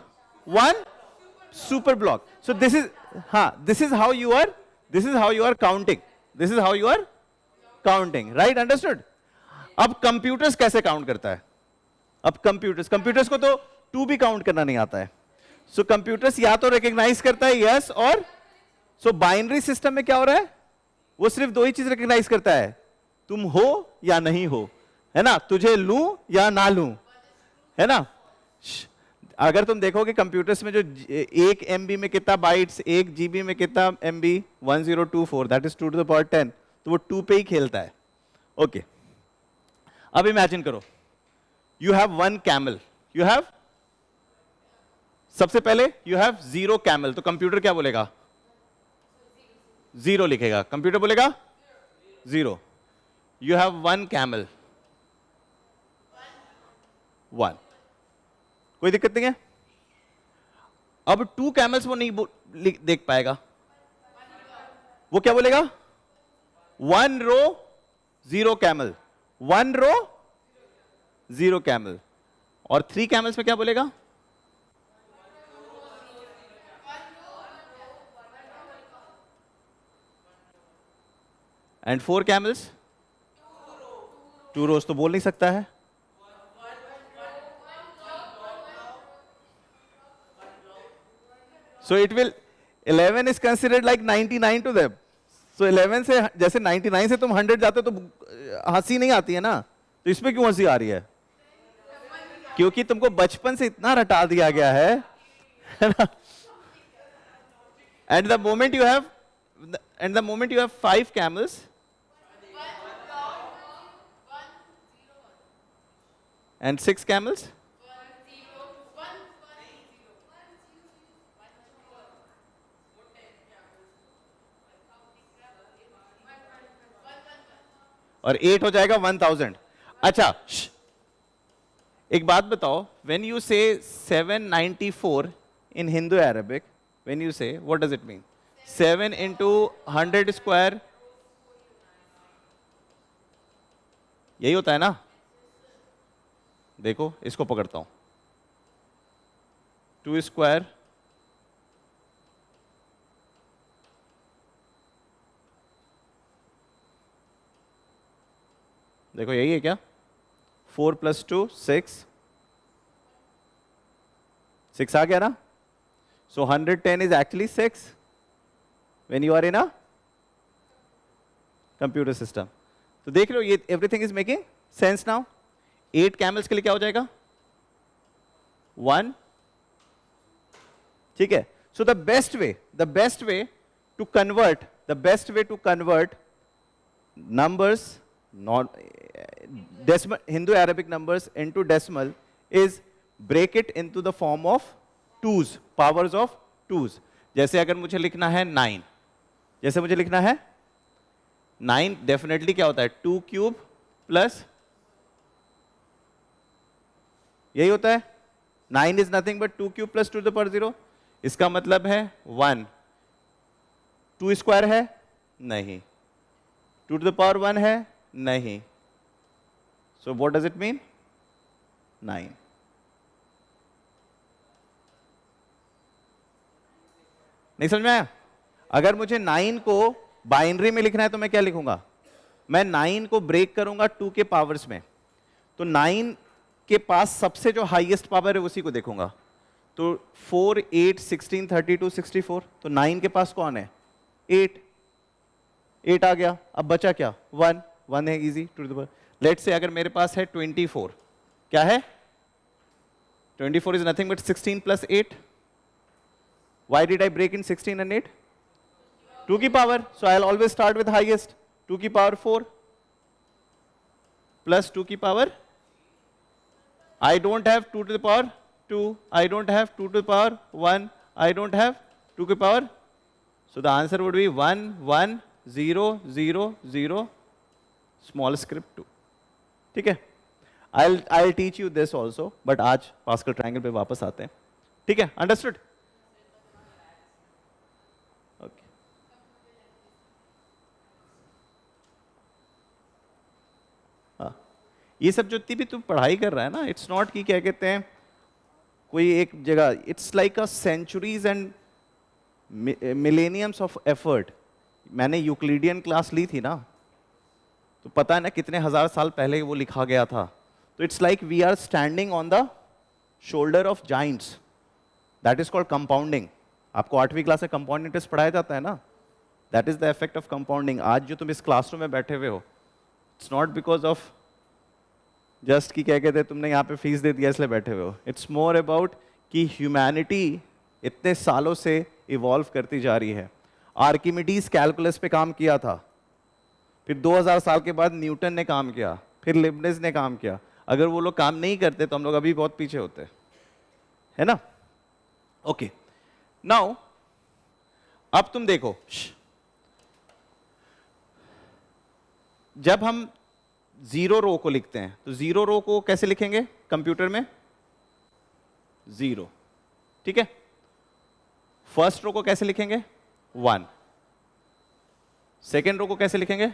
1 super block. So this is how you are counting. This is how you are counting. Right? Understood? अब computers कैसे count करता है? अब computers को तो 2 भी count करना नहीं आता है. So computers या तो recognize करता है yes और, so binary system में क्या हो रहा है? वो सिर्फ 2 ही चीज रिकॉग्नाइज करता है, तुम हो या नहीं हो, है ना, तुझे लूं या ना लूं, है ना. अगर तुम देखोगे कंप्यूटर्स में जो 1 MB में कितना बाइट्स, 1 GB में कितना MB, 1024, that is 2 to the power 10, तो वो 2 पे ही खेलता है. ओके, अब इमेजिन करो, you have 1 camel, you have, सबसे पहले यू हैव 0 कैमल, तो कंप्यूटर क्या बोलेगा? 0 लिखेगा. कंप्यूटर बोलेगा 0. यू हैव 1 कैमल, 1, कोई दिक्कत नहीं है. अब 2 कैमल्स वो नहीं देख पाएगा, वो क्या बोलेगा? 1 रो 0 कैमल, 1 रो 0 कैमल. और 3 कैमल्स में क्या बोलेगा? एंड 4 कैमल्स, 2 रोज तो बोल नहीं सकता है. So it will, 11 is considered like 99 to them. So 11 से, जैसे 99 से तुम 100 जाते हो तो हंसी नहीं आती है ना, तो इसमें क्यों हंसी आ रही है? क्योंकि तुमको बचपन से इतना रटा दिया गया है ना. And the moment you have 5 camels, and 6 camels, और 8 हो जाएगा 1000. अच्छा, एक बात बताओ, when you say 794 in Hindu Arabic, when you say, what does it mean? 7 into 100 square, यही होता है ना? देखो इसको पकड़ता हूं, 2 स्क्वायर देखो यही है क्या? 4 + 2 6, 6 आ गया ना? So 110 is actually 6 when you are in a computer system. तो देख रहे हो ये everything is making sense now. 8 camels के लिए क्या हो जाएगा? 1. ठीक है? So the best way to convert numbers, not decimal, Hindu Arabic numbers into decimal is break it into the form of twos, powers of twos. जैसे अगर मुझे लिखना है 9, जैसे मुझे लिखना है 9, डेफिनेटली क्या होता है? 2 क्यूब प्लस, यही होता है। 9 is nothing but 2 cube plus 2 to the power 0। इसका मतलब है 1। 2 स्क्वायर है? नहीं। 2 टू द पावर 1 है? नहीं। So what does it mean? 9। नहीं समझ में आया? अगर मुझे 9 को बाइनरी में लिखना है तो मैं क्या लिखूंगा? मैं 9 को ब्रेक करूंगा 2 के पावर्स में, तो 9 के पास सबसे जो हाईएस्ट पावर है उसी को देखूंगा। तो 4, 8, 16, 32, 64, तो 9 के पास कौन है? 8। 8 आ गया। अब बचा क्या? 1। 1 है easy to the power. Let's say अगर मेरे पास है 24, क्या है? 24 is nothing but 16 + 8। Why did I break in 16 and 8? 2 की power, so I'll always start with highest. 2 की पावर 4 plus 2 की power, I don't have 2 to the power 2, I don't have 2 to the power 1, I don't have 2 की power, so the answer would be 1 1 0 0 0 small script 2. ठीक है? I'll teach you this also, but आज पास्कल ट्रायंगल पे वापस आते हैं। ठीक है? Understood? ये सब जो भी तू पढ़ाई कर रहा है ना, इट्स नॉट कि क्या कहते हैं कोई एक जगह, it's like a centuries and millenniums of effort. मैंने यूक्लिडियन क्लास ली थी ना, तो पता है ना कितने हजार साल पहले वो लिखा गया था। तो it's like we are standing on the shoulder of giants, that is called compounding. आपको 8वीं क्लास में कंपाउंडिंग इंटरेस्ट पढ़ाया जाता है ना, that is the effect of compounding. आज जो तुम इस क्लासरूम में बैठे हुए हो, it's not because of just कि क्या कहते हैं तुमने यहाँ पे फीस दे दिया इसलिए बैठे हुए हो। इट्स मोर अबाउट कि ह्यूमैनिटी इतने सालों से इवॉल्व करती जा रही है। आर्किमिडीज कैलकुलस पे काम किया था, फिर 2000 साल के बाद न्यूटन ने काम किया, फिर लिबनिज ने काम किया। अगर वो लोग काम नहीं करते तो हम लोग अभी बहुत पीछे होते, है ना? ओके, नाउ अब तुम देखो, जब हम 0 रो को लिखते हैं तो 0 रो को कैसे लिखेंगे कंप्यूटर में? 0। ठीक है? फर्स्ट रो को कैसे लिखेंगे? 1। सेकेंड रो को कैसे लिखेंगे?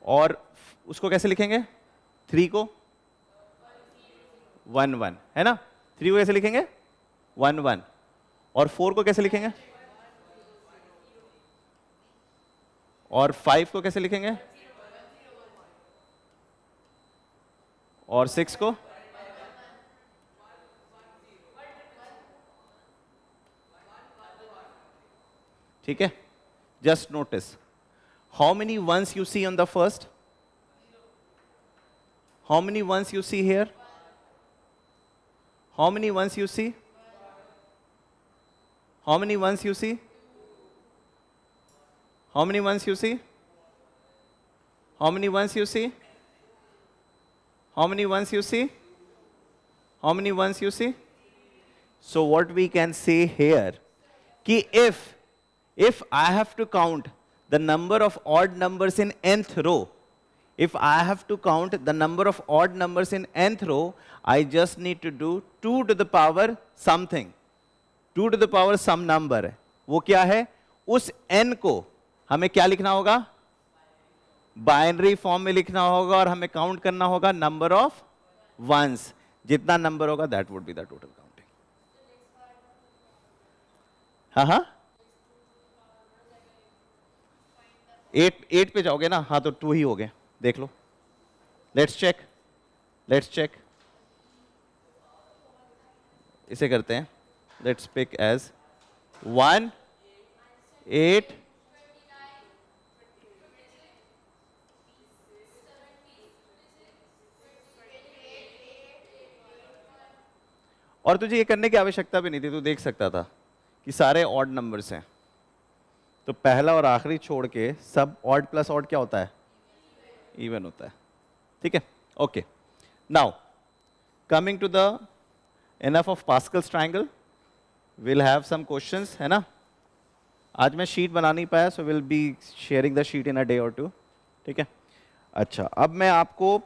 और उसको कैसे लिखेंगे? 3 को 1 1, है ना? 3 को कैसे लिखेंगे? 1 1। और 4 को कैसे लिखेंगे? और 5 को कैसे लिखेंगे? और 6 को? ठीक है? Just notice how many ones you see on the first, how many ones you see here, how many ones you see, how many ones you see, how many ones you see, how many ones you see, how many ones you see, how many ones you see? So what we can say here कि if I have to count the number of odd numbers in nth row, if I have to count the number of odd numbers in nth row, I just need to do 2 to the power something, 2 to the power some number। वो क्या है? उस n को हमें क्या लिखना होगा? बाइनरी फॉर्म में लिखना होगा और हमें काउंट करना होगा नंबर ऑफ वंस. जितना नंबर होगा that would be the total counting. हाँ हाँ, 8 पे जाओगे ना. हाँ तो 2 ही हो गए, देख लो. Let's check, let's check. इसे करते हैं, लेट्स पिक एज 1 8. और तुझे ये करने की आवश्यकता भी नहीं थी, तू देख सकता था कि सारे ऑड नंबर्स हैं. तो पहला और आखिरी छोड़ के सब ऑड प्लस ऑड क्या होता है? इवन होता है. ठीक है, okay. Now coming to the enough of Pascal's triangle, will have some questions, है ना. आज मैं शीट बना नहीं पाया, so will be sharing the sheet in a day और 2. ठीक है. अच्छा, अब मैं आपको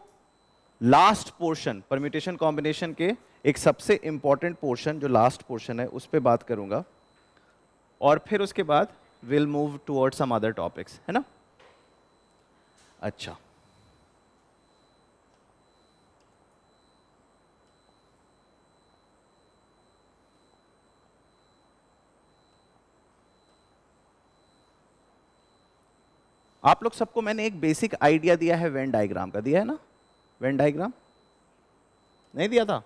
लास्ट पोर्शन परम्यूटेशन कॉम्बिनेशन के एक सबसे इंपॉर्टेंट पोर्शन, जो लास्ट पोर्शन है, उस पर बात करूंगा. और फिर उसके बाद will move toward some other topics, है ना. अच्छा, आप लोग सबको मैंने एक बेसिक आइडिया दिया है वेन डायग्राम का, दिया है ना. वेन डायग्राम नहीं दिया था?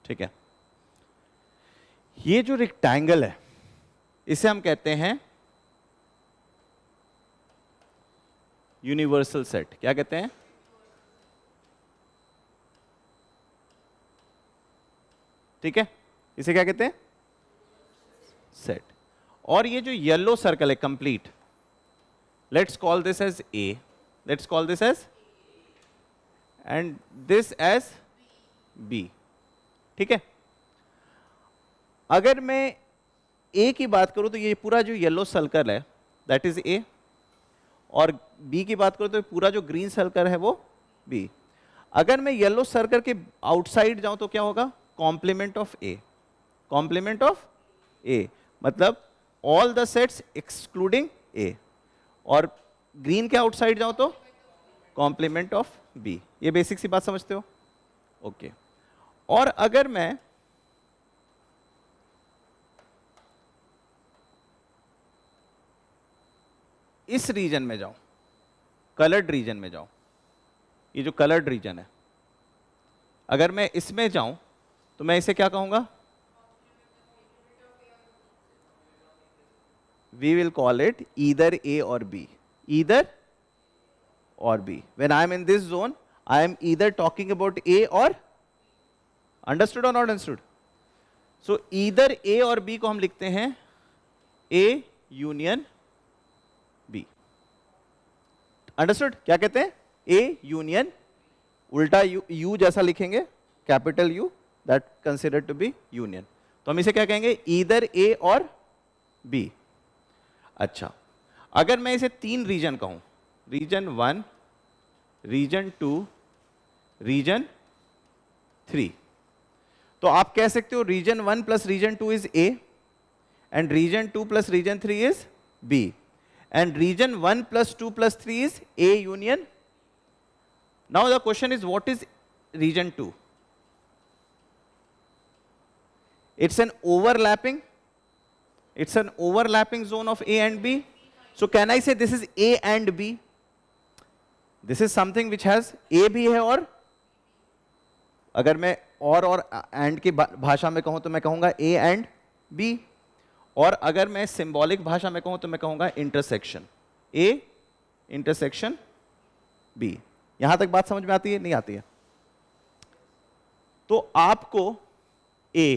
ठीक है. ये जो रेक्टेंगल है, इसे हम कहते हैं यूनिवर्सल सेट. क्या कहते हैं? ठीक है, इसे क्या कहते हैं? सेट. और ये जो येलो सर्कल है complete, let's call this as A, let's call this as, and this as B. ठीक है. अगर मैं ए की बात करूं तो ये पूरा जो येलो सर्कल है that is a, or B की बात करूं तो पूरा जो ग्रीन सर्कल है वो बी. अगर मैं येलो सर्कल के आउटसाइड जाऊं तो क्या होगा? Complement of A. Complement of A मतलब all the sets excluding A. और ग्रीन के आउटसाइड जाओ तो कॉम्प्लीमेंट ऑफ बी. ये बेसिक सी बात समझते हो? ओके. और अगर मैं इस रीजन में जाऊं, कलर्ड रीजन में जाऊं, ये जो कलर्ड रीजन है, अगर मैं इसमें जाऊं तो मैं इसे क्या कहूंगा? We will call it either A or B. Either or B. When I am in this zone I am either talking about A or, understood or not understood? So either A or B को हम लिखते हैं ए यूनियन बी. अंडरस्टूड? क्या कहते हैं? ए यूनियन, उल्टा यू जैसा लिखेंगे, capital U, that considered to be union. तो हम इसे क्या कहेंगे? Either A or B. अच्छा, अगर मैं इसे 3 रीजन कहूं, रीजन 1, रीजन 2, रीजन 3, तो आप कह सकते हो region 1 plus region 2 is A, and region 2 plus region 3 is B, and region 1 plus 2 plus 3 is A union. Now the question is what is region 2? It's an overlapping, it's an overlapping zone of A and B. So can I say this is A and B? This is something which has A भी है, और अगर मैं और एंड की भाषा में कहूं तो मैं कहूंगा A and B. और अगर मैं सिंबॉलिक भाषा में कहूं तो मैं कहूंगा इंटरसेक्शन A इंटरसेक्शन B. यहां तक बात समझ में आती है? नहीं आती है? तो आपको A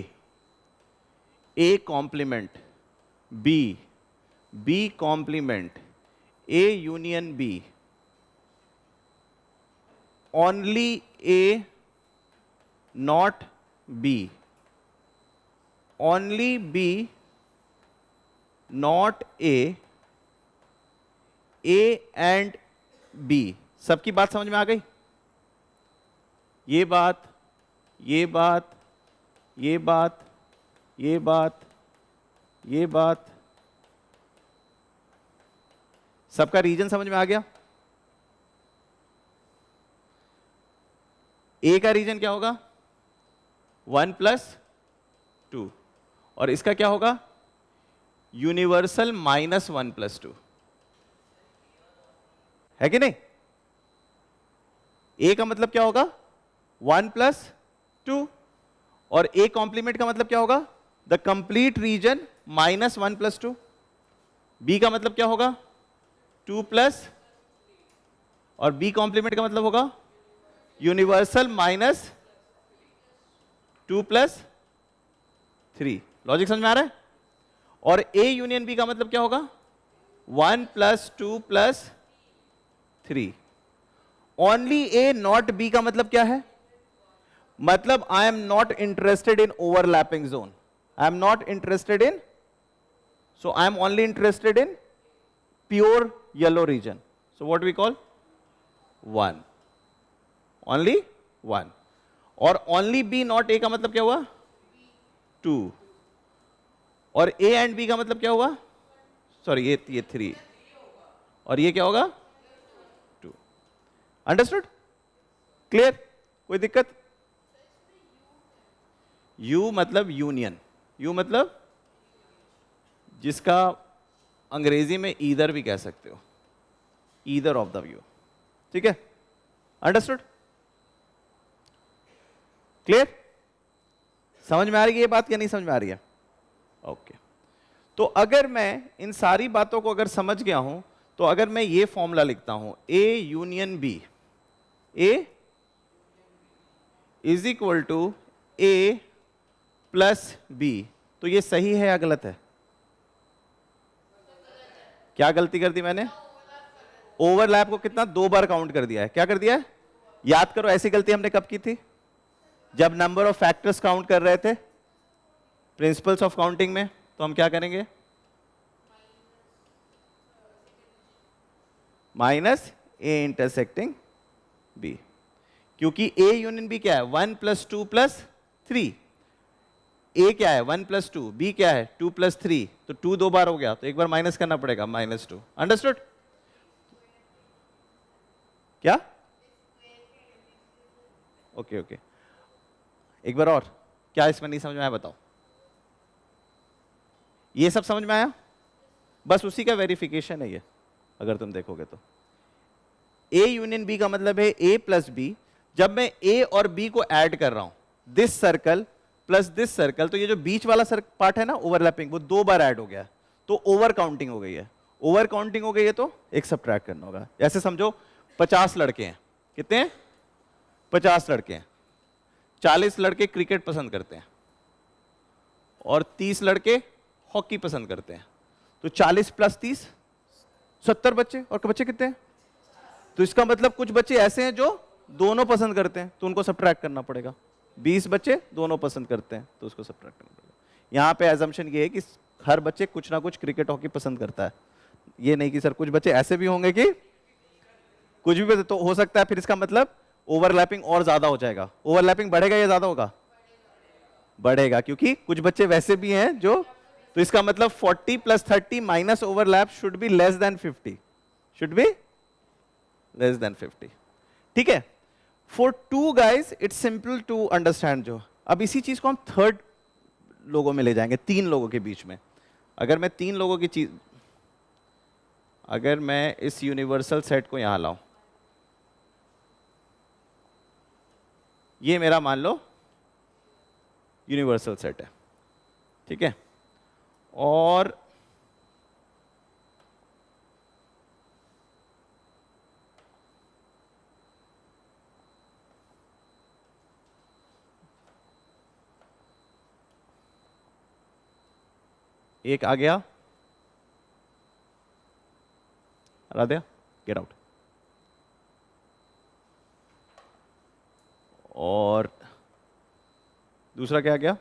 A complement B, B complement A union B, only A not B, only B not A and B। सबकी बात समझ में आ गई? ये बात, ये बात, ये बात, ये बात, ये बात, सबका रीजन समझ में आ गया? ए का रीजन क्या होगा? 1+2, और इसका क्या होगा? यूनिवर्सल -1+2, है कि नहीं? ए का मतलब क्या होगा? 1+2, और ए कॉम्प्लीमेंट का मतलब क्या होगा? The complete reason -1+2। बी का मतलब क्या होगा? 2+, और बी कॉम्प्लीमेंट का मतलब होगा यूनिवर्सल -2+3। लॉजिक समझ में आ रहा है? और ए यूनियन बी का मतलब क्या होगा? 1+2+3। ओनली ए नॉट बी का मतलब क्या है? मतलब I am not interested in overlapping zone, I am not interested in, so I am only interested in pure yellow region. So what we call? 1. Only 1. और only B not A का मतलब क्या हुआ? 2. और A and B का मतलब क्या हुआ? Sorry, ये 3. और ये क्या होगा? 2. Understood? Clear? कोई दिक्कत? U मतलब यूनियन, U मतलब जिसका अंग्रेजी में ईदर भी कह सकते हो, ईदर ऑफ द व्यू। ठीक है? अंडरस्टूड? क्लियर? समझ में आ रही है ये बात या नहीं समझ में आ रही है? ओके। तो अगर मैं इन सारी बातों को अगर समझ गया हूं, तो अगर मैं ये फॉर्मूला लिखता हूं, A union B, A is equal to A plus B, तो ये सही है या गलत है? क्या गलती कर दी मैंने? ओवरलैप को कितना 2 बार काउंट कर दिया है। क्या कर दिया है? याद करो, ऐसी गलती हमने कब की थी? जब नंबर ऑफ फैक्टर्स काउंट कर रहे थे प्रिंसिपल्स ऑफ काउंटिंग में। तो हम क्या करेंगे? माइनस ए इंटरसेक्टिंग बी, क्योंकि ए यूनियन बी क्या है? 1+2+3। ए क्या है? 1+2, बी क्या है? 2+3, तो 2 2 बार हो गया, तो एक बार माइनस करना पड़ेगा, -2। अंडरस्टूड? क्या? ओके ओके, एक बार और, क्या इसमें नहीं समझ में आया बताओ? ये सब समझ में आया? बस उसी का वेरिफिकेशन है ये, अगर तुम देखोगे तो। ए यूनियन बी का मतलब है ए प्लस बी। जब मैं ए और बी को ऐड कर रहा हूं, this circle plus this circle, तो ये जो बीच वाला पार्ट है ना ओवरलैपिंग, वो 2 बार ऐड हो गया, तो ओवर काउंटिंग हो गई है। ओवर काउंटिंग हो गई है तो एक सबट्रैक्ट करना होगा। ऐसे समझो 50 लड़के हैं। कितने हैं? 50 लड़के हैं। 40 लड़के क्रिकेट पसंद करते हैं और 30 लड़के हॉकी पसंद करते हैं, तो 40 + 30 70 बच्चे, और बच्चे कितने हैं? तो इसका मतलब कुछ बच्चे ऐसे हैं जो दोनों पसंद करते हैं, तो उनको सबट्रैक्ट करना पड़ेगा। 20 बच्चे दोनों पसंद करते हैं, तो उसको सबट्रैक्ट करना पड़ेगा। यहां पे एजम्पशन ये है कि हर बच्चे कुछ ना कुछ क्रिकेट हॉकी पसंद करता है। ये नहीं कि सर कुछ बच्चे ऐसे भी होंगे कि कुछ भी, तो हो सकता है फिर इसका मतलब ओवरलैपिंग और ज्यादा हो जाएगा। ओवरलैपिंग बढ़ेगा या ज्यादा होगा? बढ़ेगा, क्योंकि कुछ बच्चे वैसे भी हैं जो, तो इसका मतलब 40 + 30 minus overlap should be less than 50, should be less than 50। ठीक है? For 2 guys it's simple to understand. जो अब इसी चीज को हम थर्ड लोगों में ले जाएंगे, 3 लोगों के बीच में। अगर मैं 3 लोगों की चीज, अगर मैं इस यूनिवर्सल सेट को यहां लाऊं, ये मेरा मान लो यूनिवर्सल सेट है, ठीक है? और एक आ गया, आराध्या गेट आउट। और दूसरा क्या आ गया?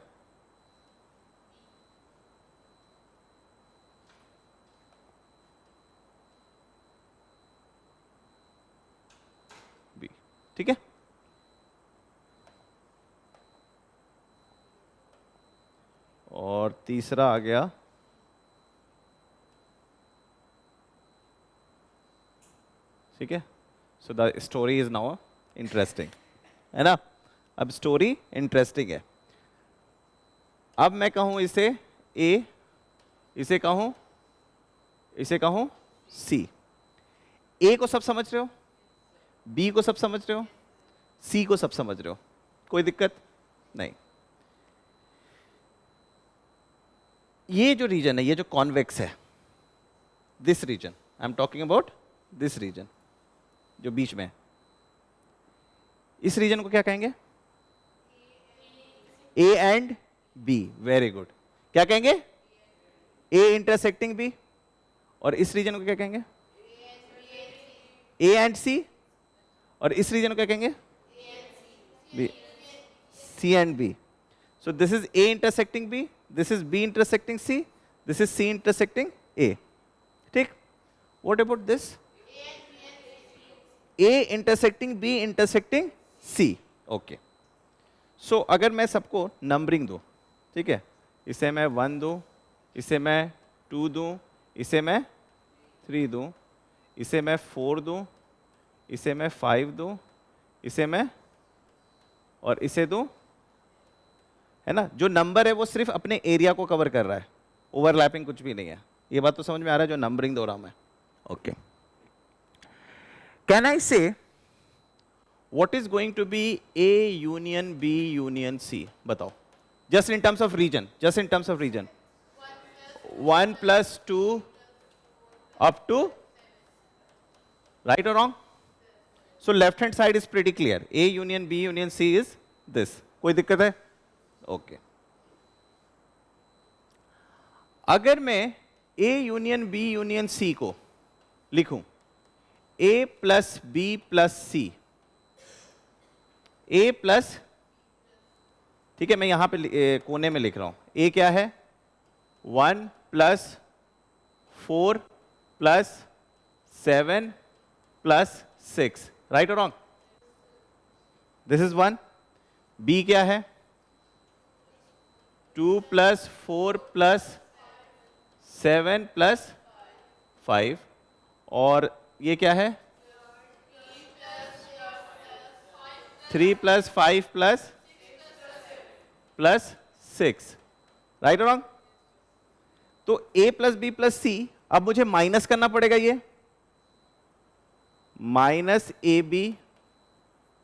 बी। ठीक है, और तीसरा आ गया ठीक है। So the story is now interesting, है ना? अब स्टोरी इंटरेस्टिंग है। अब मैं कहूं इसे ए, इसे कहूं सी। ए को सब समझ रहे हो, बी को सब समझ रहे हो, सी को सब समझ रहे हो, कोई दिक्कत नहीं। ये जो रीजन है, ये जो कॉन्वेक्स है, this region, I am talking about this region जो बीच में है, इस रीजन को क्या कहेंगे? A and B. Very good. क्या कहेंगे? A intersecting B. और इस रीजन को क्या कहेंगे? A and C. और इस रीजन को क्या कहेंगे? B, C and B. So this is A intersecting B, this is B intersecting C, this is C intersecting A. ठीक? What about this? A intersecting B intersecting C. Okay, so अगर मैं सबको नंबरिंग दूं, ठीक है, इसे मैं 1 दूं, इसे मैं 2 दूं, इसे मैं 3 दूं, इसे मैं 4 दूं, इसे मैं 5 दूं, इसे मैं और इसे दूं, है ना? जो नंबर है वो सिर्फ अपने एरिया को कवर कर रहा है, ओवरलैपिंग कुछ भी नहीं है। ये बात तो समझ में आ रहा है जो नंबरिंग दो रहा हूं मैं? ओके, कैन आई से what is going to be A union B union C? बताओ, just in terms of region, just in terms of region. 1 plus 2 up to, right or wrong? So left hand side is pretty clear. A union B union C is this. कोई दिक्कत है? Okay. अगर मैं A union B union C को लिखूं A plus B plus C, A plus, ठीक है, मैं यहां पे कोने में लिख रहा हूं, ए क्या है? 1 प्लस 4 प्लस 7 प्लस 6, राइट और रॉन्ग? This is 1। बी क्या है? 2 प्लस 4 प्लस 7 प्लस 5। और ये क्या है? 3 प्लस 5 प्लस 6, राइट और रॉन्ग? तो a plus B plus C, अब मुझे माइनस करना पड़ेगा, ये minus A B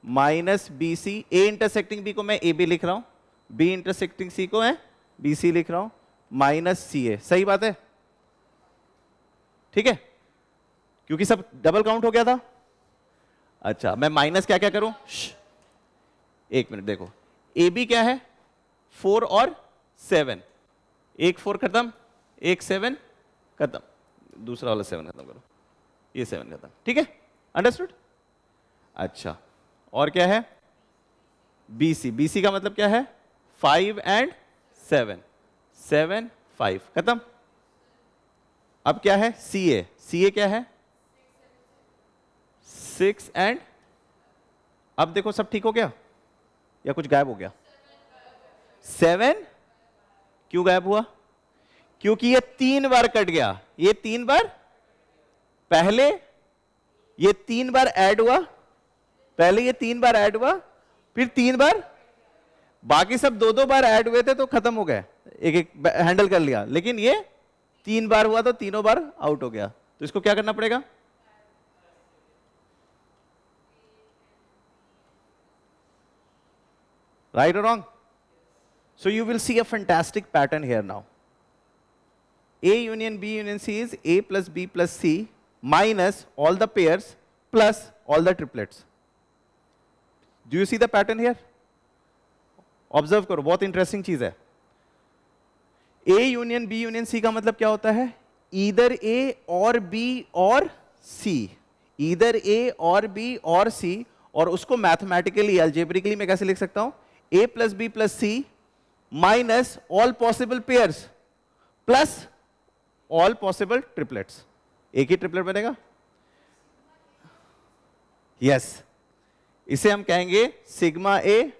minus B C. A intersecting B को मैं ए बी लिख रहा हूं, बी इंटरसेक्टिंग सी को मैं बी सी लिख रहा हूं, माइनस सी ए। सही बात है? ठीक है, क्योंकि सब डबल काउंट हो गया था। अच्छा, मैं माइनस क्या क्या करूं? एक मिनट देखो, ए बी क्या है? 4 और 7, एक 4 खत्म, एक 7 खत्म, दूसरा वाला 7 खत्म करो, ये 7 खत्म। ठीक है, अंडरस्टूड? अच्छा, और क्या है? B C. बी सी का मतलब क्या है? 5 एंड 7, 7 5 खत्म। अब क्या है? सी ए। सी ए क्या है? 6 एंड, अब देखो सब ठीक हो गया या कुछ गायब हो गया? 7 क्यों गायब हुआ? क्योंकि ये 3 बार कट गया। ये 3 बार, पहले ये 3 बार ऐड हुआ, पहले ये 3 बार ऐड हुआ, फिर 3 बार, बाकी सब 2-2 बार ऐड हुए थे तो खत्म हो गए, एक एक हैंडल कर लिया। लेकिन ये 3 बार हुआ तो तीनों बार आउट हो गया। तो इसको क्या करना पड़ेगा? Right or wrong? So you will see a fantastic pattern here now. A union B union C is A plus B plus C minus all the pairs plus all the triplets. Do you see the pattern here? Observe करो, बहुत interesting चीज है। A union B union C का मतलब क्या होता है? ईदर ए और बी और सी, ईदर ए और बी और सी, और उसको मैथमेटिकली अलजेब्रिकली मैं कैसे लिख सकता हूं? A plus B plus C minus all possible pairs plus all possible triplets. एक ही ट्रिपलेट बनेगा? यस, इसे हम कहेंगे sigma A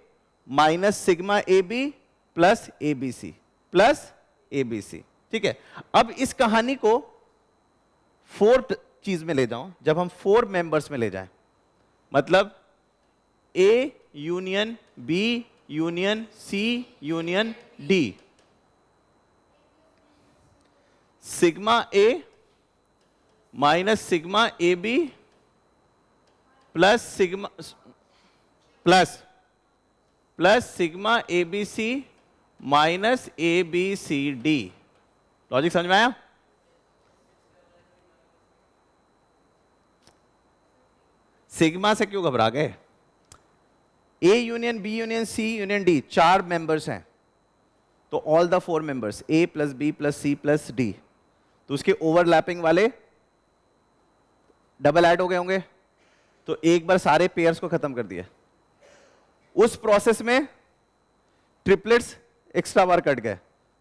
minus sigma A B plus A B C plus A B C. ठीक है, अब इस कहानी को फोर्थ चीज में ले जाऊं, जब हम 4 मेंबर्स में ले जाएं, मतलब A union B union C union D, sigma A minus sigma A B plus sigma plus sigma A B C minus A B C D. Logic समझ में आया? सिग्मा से क्यों घबरा गए? A union B union C union D 4 members हैं, तो all the 4 members A plus B plus C plus D, तो उसके ओवरलैपिंग वाले डबल ऐड हो गए होंगे, तो एक बार सारे पेयर्स को खत्म कर दिया। उस प्रोसेस में ट्रिपलेट्स एक्स्ट्रा बार कट गए,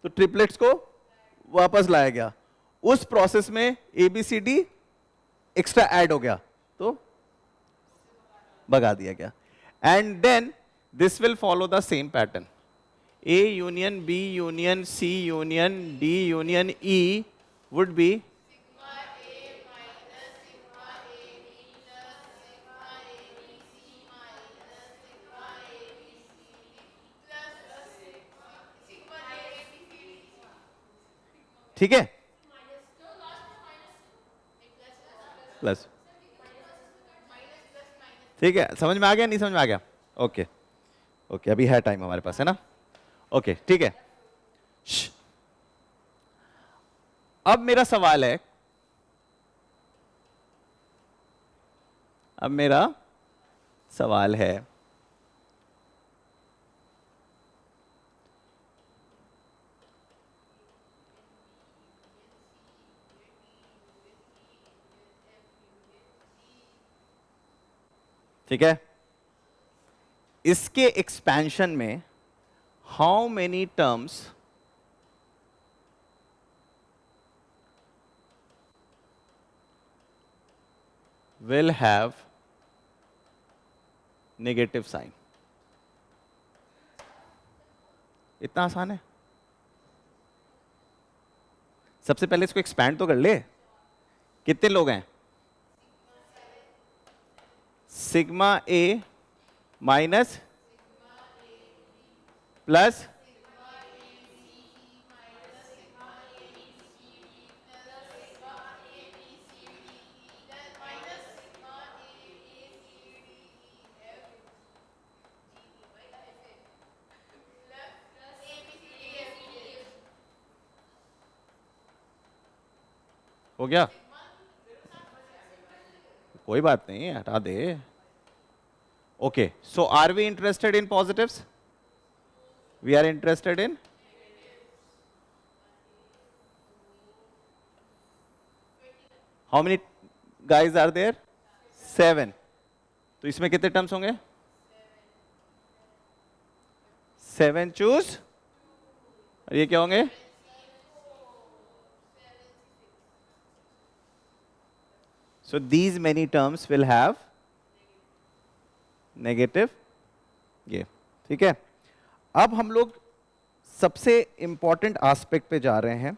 तो ट्रिपलेट्स को वापस लाया गया। उस प्रोसेस में A B C D extra add हो गया, तो भगा दिया गया। And then this will follow the same pattern, A union B union C union D union E would be ठीक है, प्लस। ठीक है, समझ में आ गया? नहीं समझ में आ गया? ओके ओके, अभी है टाइम हमारे पास, है ना? ओके ठीक है। अब मेरा सवाल है, अब मेरा सवाल है, ठीक है, इसके एक्सपेंशन में how many terms will have negative sign? इतना आसान है? सबसे पहले इसको एक्सपैंड तो कर ले। कितने लोग हैं? सिग्मा ए माइनस प्लस हो गया? कोई बात नहीं, हटा दे। Okay, so are we interested in positives? We are interested in how many guys are there? 7। तो इसमें कितने टर्म्स होंगे? 7 चूज, और ये क्या होंगे? So these many terms will have negative ये, ठीक है। अब हम लोग सबसे इंपॉर्टेंट एस्पेक्ट पे जा रहे हैं,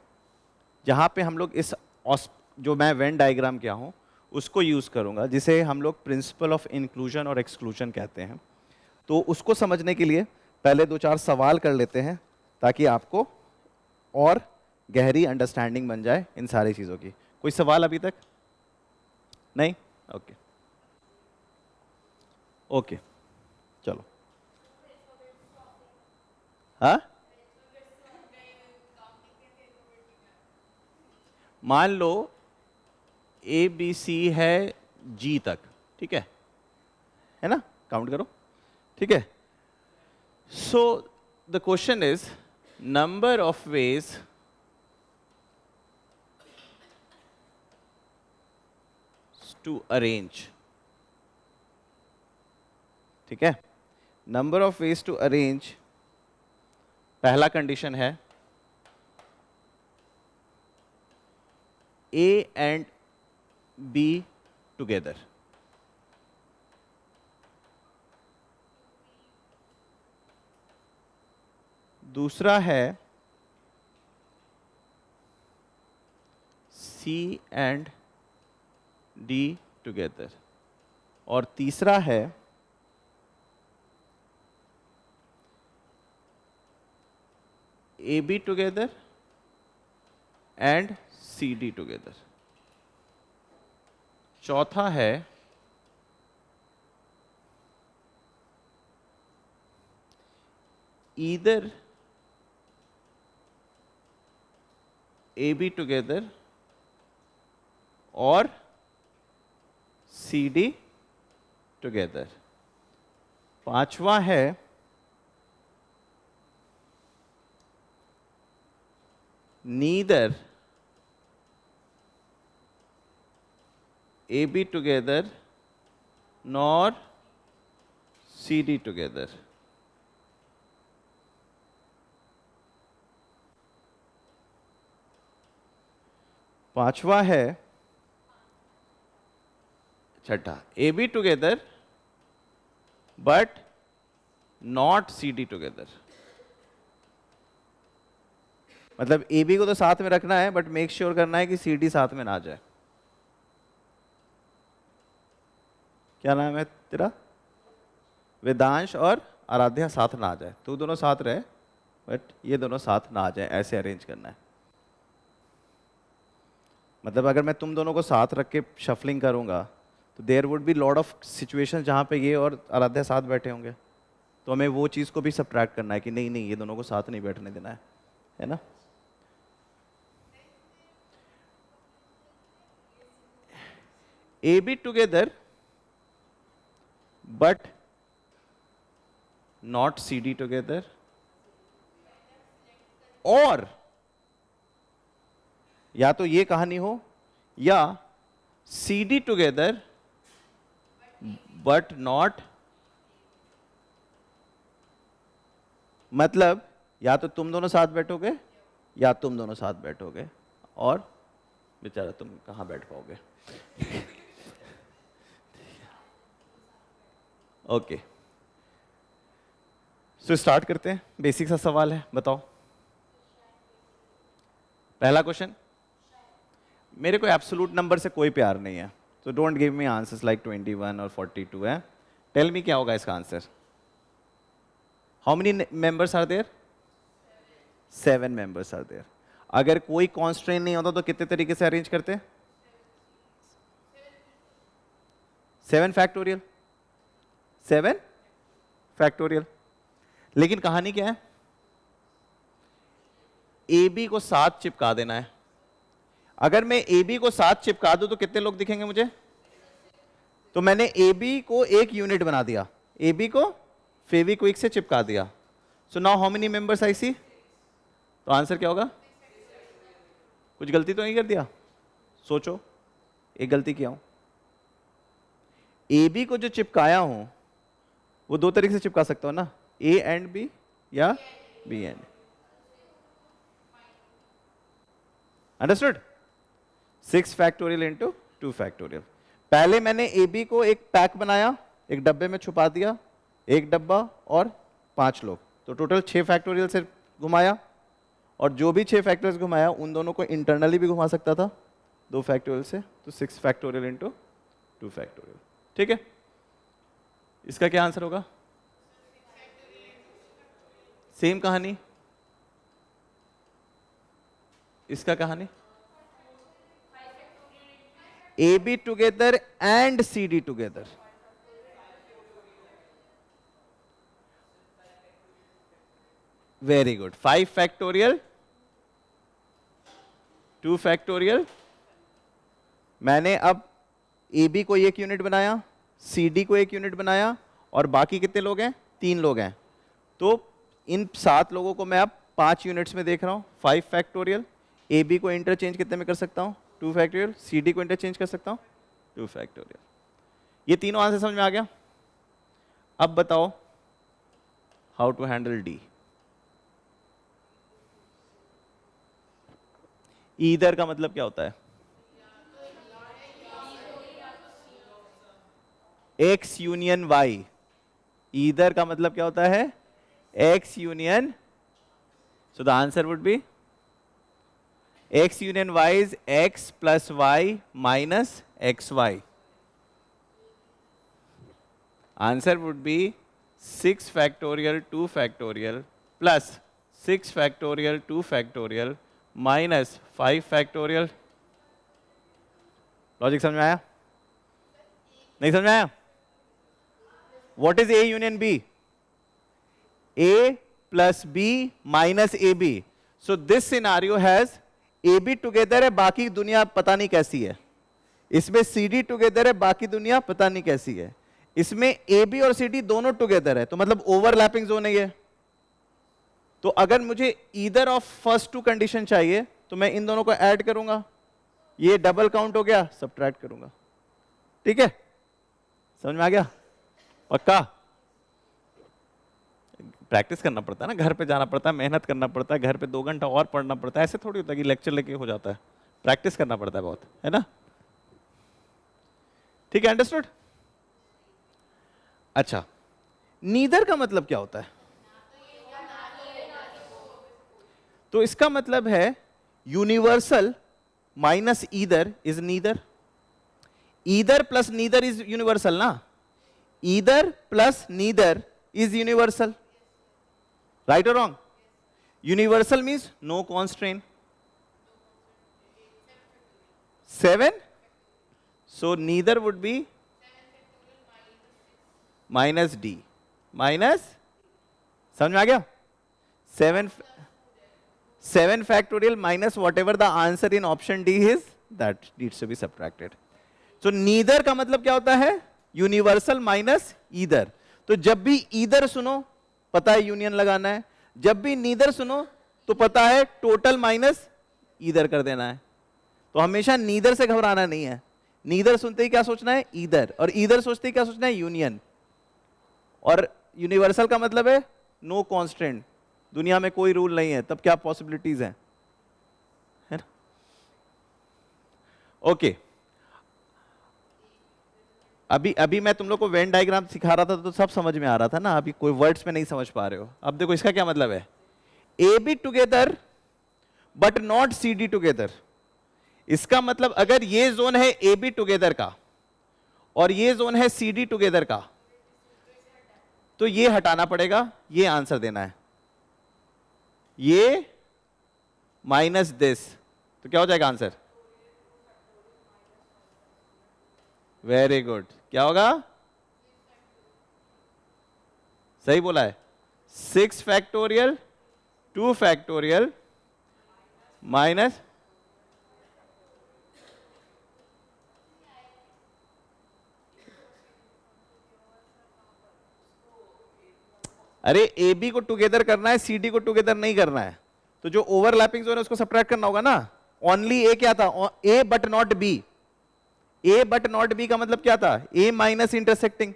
जहां पे हम लोग इस जो मैं वेन डायग्राम किया हूं उसको यूज करूंगा, जिसे हम लोग प्रिंसिपल ऑफ इंक्लूजन और एक्सक्लूजन कहते हैं। तो उसको समझने के लिए पहले 2-4 सवाल कर लेते हैं, ताकि आपको और गहरी अंडरस्टैंडिंग बन जाए इन सारी चीजों की। कोई सवाल अभी तक? नहीं? ओके ओके, चलो। हाँ, मान लो ए बी सी है जी तक, ठीक है ना? काउंट करो, ठीक है। So the question is number of ways to arrange, ठीक है, number of ways to arrange, पहला कंडीशन है A एंड B टुगेदर, दूसरा है C एंड D टुगेदर, और तीसरा है AB together and CD together, चौथा है either AB टुगेदर और CD टुगेदर, पांचवा है neither AB together nor CD together, पांचवा है छठा AB together but not CD together, मतलब AB को तो साथ में रखना है बट मेक श्योर करना है कि CD साथ में ना जाए। क्या नाम है तेरा? वेदांश और आराध्या साथ ना आ जाए, तो दोनों साथ रहे बट ये दोनों साथ ना आ जाए, ऐसे अरेंज करना है। मतलब अगर मैं तुम दोनों को साथ रख के शफलिंग करूंगा तो there would be lot of situation जहां पे ये और आराध्या साथ बैठे होंगे, तो हमें वो चीज़ को भी सब्ट्रैक्ट करना है कि नहीं नहीं ये दोनों को साथ नहीं बैठने देना है ना। AB together but not CD together, और या तो ये कहानी हो या CD टुगेदर बट नॉट, मतलब या तो तुम दोनों साथ बैठोगे या तुम दोनों साथ बैठोगे, और बेचारा तुम कहां बैठ पाओगे। ओके, सो स्टार्ट करते हैं। बेसिक सा सवाल है, बताओ। पहला क्वेश्चन, मेरे को एब्सोल्यूट नंबर से कोई प्यार नहीं है, तो don't give me answers like 21 और 42 है। टेल मी क्या होगा इसका आंसर। How many members are there? 7 members are there. अगर कोई कॉन्स्ट्रेंट नहीं होता तो कितने तरीके से अरेंज करते? 7 फैक्टोरियल, 7 फैक्टोरियल। लेकिन कहानी क्या है? AB को 7 चिपका देना है। अगर मैं AB को 7 चिपका दूं तो कितने लोग दिखेंगे मुझे? तो मैंने AB को एक यूनिट बना दिया, AB को फेविक्विक से चिपका दिया। So now how many members I see? तो आंसर क्या होगा? कुछ गलती तो नहीं कर दिया? सोचो, एक गलती किया हूं। AB को जो चिपकाया हूं वो 2 तरीके से चिपका सकता हूं ना, A एंड B या B and. Understood? 6 factorial into 2 factorial. पहले मैंने AB को एक पैक बनाया, एक डब्बे में छुपा दिया, एक डब्बा और 5 लोग, तो टोटल 6 फैक्टोरियल से घुमाया, और जो भी 6 फैक्टोरियल घुमाया उन दोनों को इंटरनली भी घुमा सकता था 2 फैक्टोरियल से, तो 6 फैक्टोरियल इंटू 2 फैक्टोरियल। ठीक है, इसका क्या आंसर होगा? सेम कहानी, इसका कहानी AB together and CD together. Very good. 5 factorial 2 factorial. मैंने अब AB को एक यूनिट बनाया, CD को एक यूनिट बनाया, और बाकी कितने लोग हैं? 3 लोग हैं। तो इन 7 लोगों को मैं अब 5 यूनिट्स में देख रहा हूं। 5 फैक्टोरियल। AB को इंटरचेंज कितने में कर सकता हूं? 2 फैक्टोरियल। CD को इंटरचेंज कर सकता हूं 2 फैक्टोरियल। ये तीनों आंसर समझ में आ गया? अब बताओ how to handle D. Either का मतलब क्या होता है? X union Y. ईदर का मतलब क्या होता है? X union, so the answer would B x union y is x plus y minus xy. Answer would be 6 factorial 2 factorial plus 6 factorial 2 factorial minus 5 factorial. Logic समझ में आया? नहीं समझ में आया? What is A union B? A plus B minus AB. So this scenario has AB together है, बाकी दुनिया पता नहीं कैसी है। इसमें CD टुगेदर है, बाकी दुनिया पता नहीं कैसी है। इसमें AB और CD दोनों टुगेदर है, तो मतलब ओवरलैपिंग जोन है ये। तो अगर मुझे either of first two condition चाहिए तो मैं इन दोनों को ऐड करूंगा, ये डबल काउंट हो गया, सब्ट्रैक्ट करूंगा। ठीक है, समझ में आ गया? पक्का? प्रैक्टिस करना पड़ता है ना, घर पे जाना पड़ता है, मेहनत करना पड़ता है, घर पे 2 घंटा और पढ़ना पड़ता है। ऐसे थोड़ी होता है कि लेक्चर लेके हो जाता है, प्रैक्टिस करना पड़ता है बहुत, है ना? ठीक है, अंडरस्टूड? अच्छा, नीदर का मतलब क्या होता है? तो इसका मतलब है universal minus either is neither. Either plus neither is universal ना, either plus neither is universal. Right or wrong? Universal means no constraint. 7? So neither would be minus D. Minus? समझ में आ गया? 7 factorial minus whatever the answer in option D is, that needs to be subtracted. So neither का मतलब क्या होता है? Universal minus either. तो जब भी either सुनो पता है यूनियन लगाना है, जब भी नीदर सुनो तो पता है टोटल माइनस ईदर कर देना है। तो हमेशा नीदर से घबराना नहीं है, नीदर सुनते ही क्या सोचना है? ईदर, और ईदर सोचते ही क्या सोचना है? यूनियन। और यूनिवर्सल का मतलब है नो कॉन्स्टेंट, दुनिया में कोई रूल नहीं है, तब क्या पॉसिबिलिटीज हैं, है ना? ओके, अभी मैं तुम लोग को वेन डायग्राम सिखा रहा था तो सब समझ में आ रहा था ना, अभी कोई वर्ड्स में नहीं समझ पा रहे हो। अब देखो इसका क्या मतलब है? A B together but not C D together. इसका मतलब अगर ये जोन है ए बी टुगेदर का और ये जोन है सी डी टुगेदर का, तो ये हटाना पड़ेगा, ये आंसर देना है, ये माइनस दिस, तो क्या हो जाएगा आंसर? वेरी गुड, क्या होगा? सही बोला है, 6 फैक्टोरियल 2 फैक्टोरियल माइनस, अरे ए बी को टुगेदर करना है, सी डी को टुगेदर नहीं करना है, तो जो ओवरलैपिंग जोन है उसको सब्ट्रैक्ट करना होगा ना। ओनली ए क्या था? A but not B. A but not B का मतलब क्या था? A minus intersecting.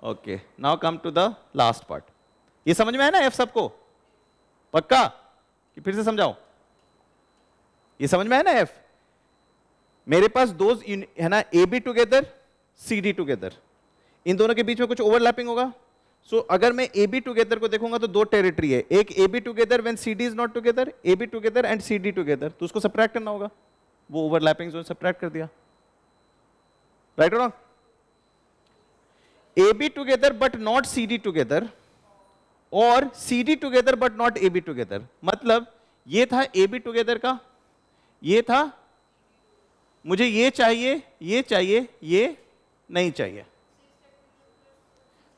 Okay, now come to the last part. ये समझ में आया ना एफ सबको? पक्का कि फिर से समझाऊं? ये समझ में आया ना एफ? मेरे पास दो है ना, A B together C D together, इन दोनों के बीच में कुछ ओवरलैपिंग होगा। सो अगर मैं ए बी टुगेदर को देखूंगा तो 2 टेरिटरी है, एक A B together when C D is not together, A B together and C D together, तो उसको सब्ट्रैक्ट करना होगा, वो ओवरलैपिंग जोन सब्ट्रैक्ट कर दिया। राइट और wrong? A B together but not C D together or C D together but not A B together, मतलब ये था ए बी टुगेदर का, ये था मुझे ये चाहिए, ये नहीं चाहिए।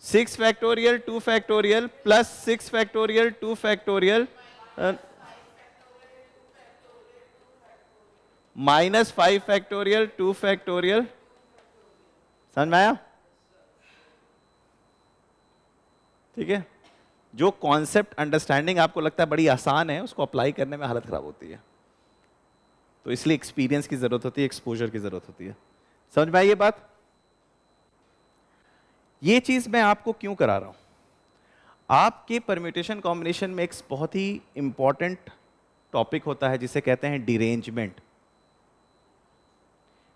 6 factorial 2 factorial plus 6 factorial 2 factorial minus 5 factorial 2 factorial. समझ में आया? ठीक है, जो कॉन्सेप्ट अंडरस्टैंडिंग आपको लगता है बड़ी आसान है, उसको अप्लाई करने में हालत खराब होती है। तो इसलिए एक्सपीरियंस की जरूरत होती है, एक्सपोजर की जरूरत होती है। समझ में आई ये बात? ये चीज मैं आपको क्यों करा रहा हूं? आपके परम्यूटेशन कॉम्बिनेशन में एक बहुत ही इंपॉर्टेंट टॉपिक होता है जिसे कहते हैं डिरेंजमेंट।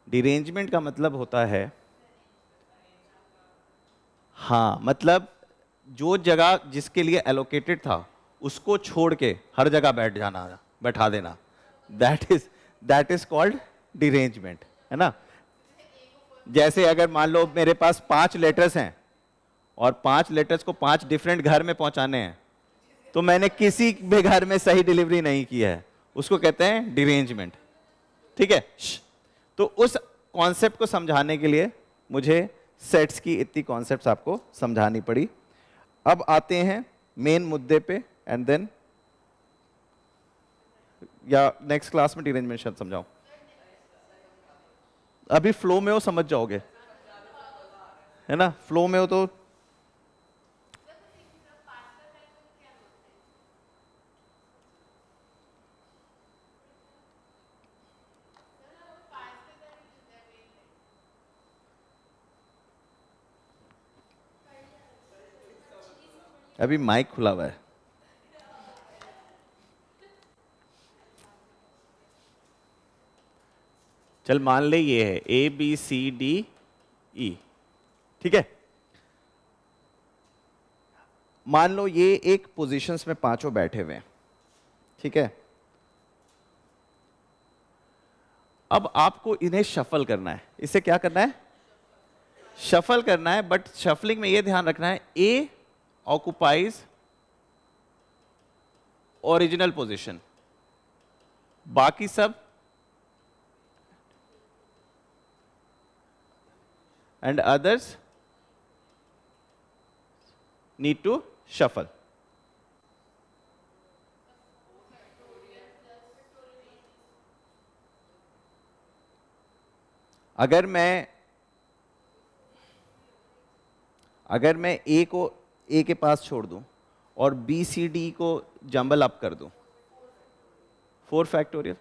डिरेंजमेंट का मतलब होता है, हाँ, मतलब जो जगह जिसके लिए एलोकेटेड था उसको छोड़ के हर जगह बैठा देना, दैट इज कॉल्ड डिरेंजमेंट, है ना? जैसे अगर मान लो मेरे पास 5 लेटर्स हैं और 5 लेटर्स को 5 डिफरेंट घर में पहुंचाने हैं, तो मैंने किसी भी घर में सही डिलीवरी नहीं की है, उसको कहते हैं डिरेंजमेंट। ठीक है? तो उस कॉन्सेप्ट को समझाने के लिए मुझे सेट्स की इतनी कॉन्सेप्ट्स आपको समझानी पड़ी। अब आते हैं मेन मुद्दे पे, एंड देन या नेक्स्ट क्लास में डिरेंजमेंट शब्द समझाऊं? अभी फ्लो में हो, समझ जाओगे, है ना? फ्लो में हो तो अभी माइक खुला हुआ है। चल मान ले ये है ABCDE, ठीक है? मान लो ये एक पोजीशंस में पांचों बैठे हुए हैं, ठीक है? अब आपको इन्हें शफल करना है। इसे क्या करना है? शफल करना है। बट शफलिंग में ये ध्यान रखना है, ए ऑक्युपाइज ओरिजिनल पोजीशन, बाकी सब and others need to shuffle. अगर मैं ए को ए के पास छोड़ दूं और बी सी डी को जंबल अप कर दूं, 4 फैक्टोरियल,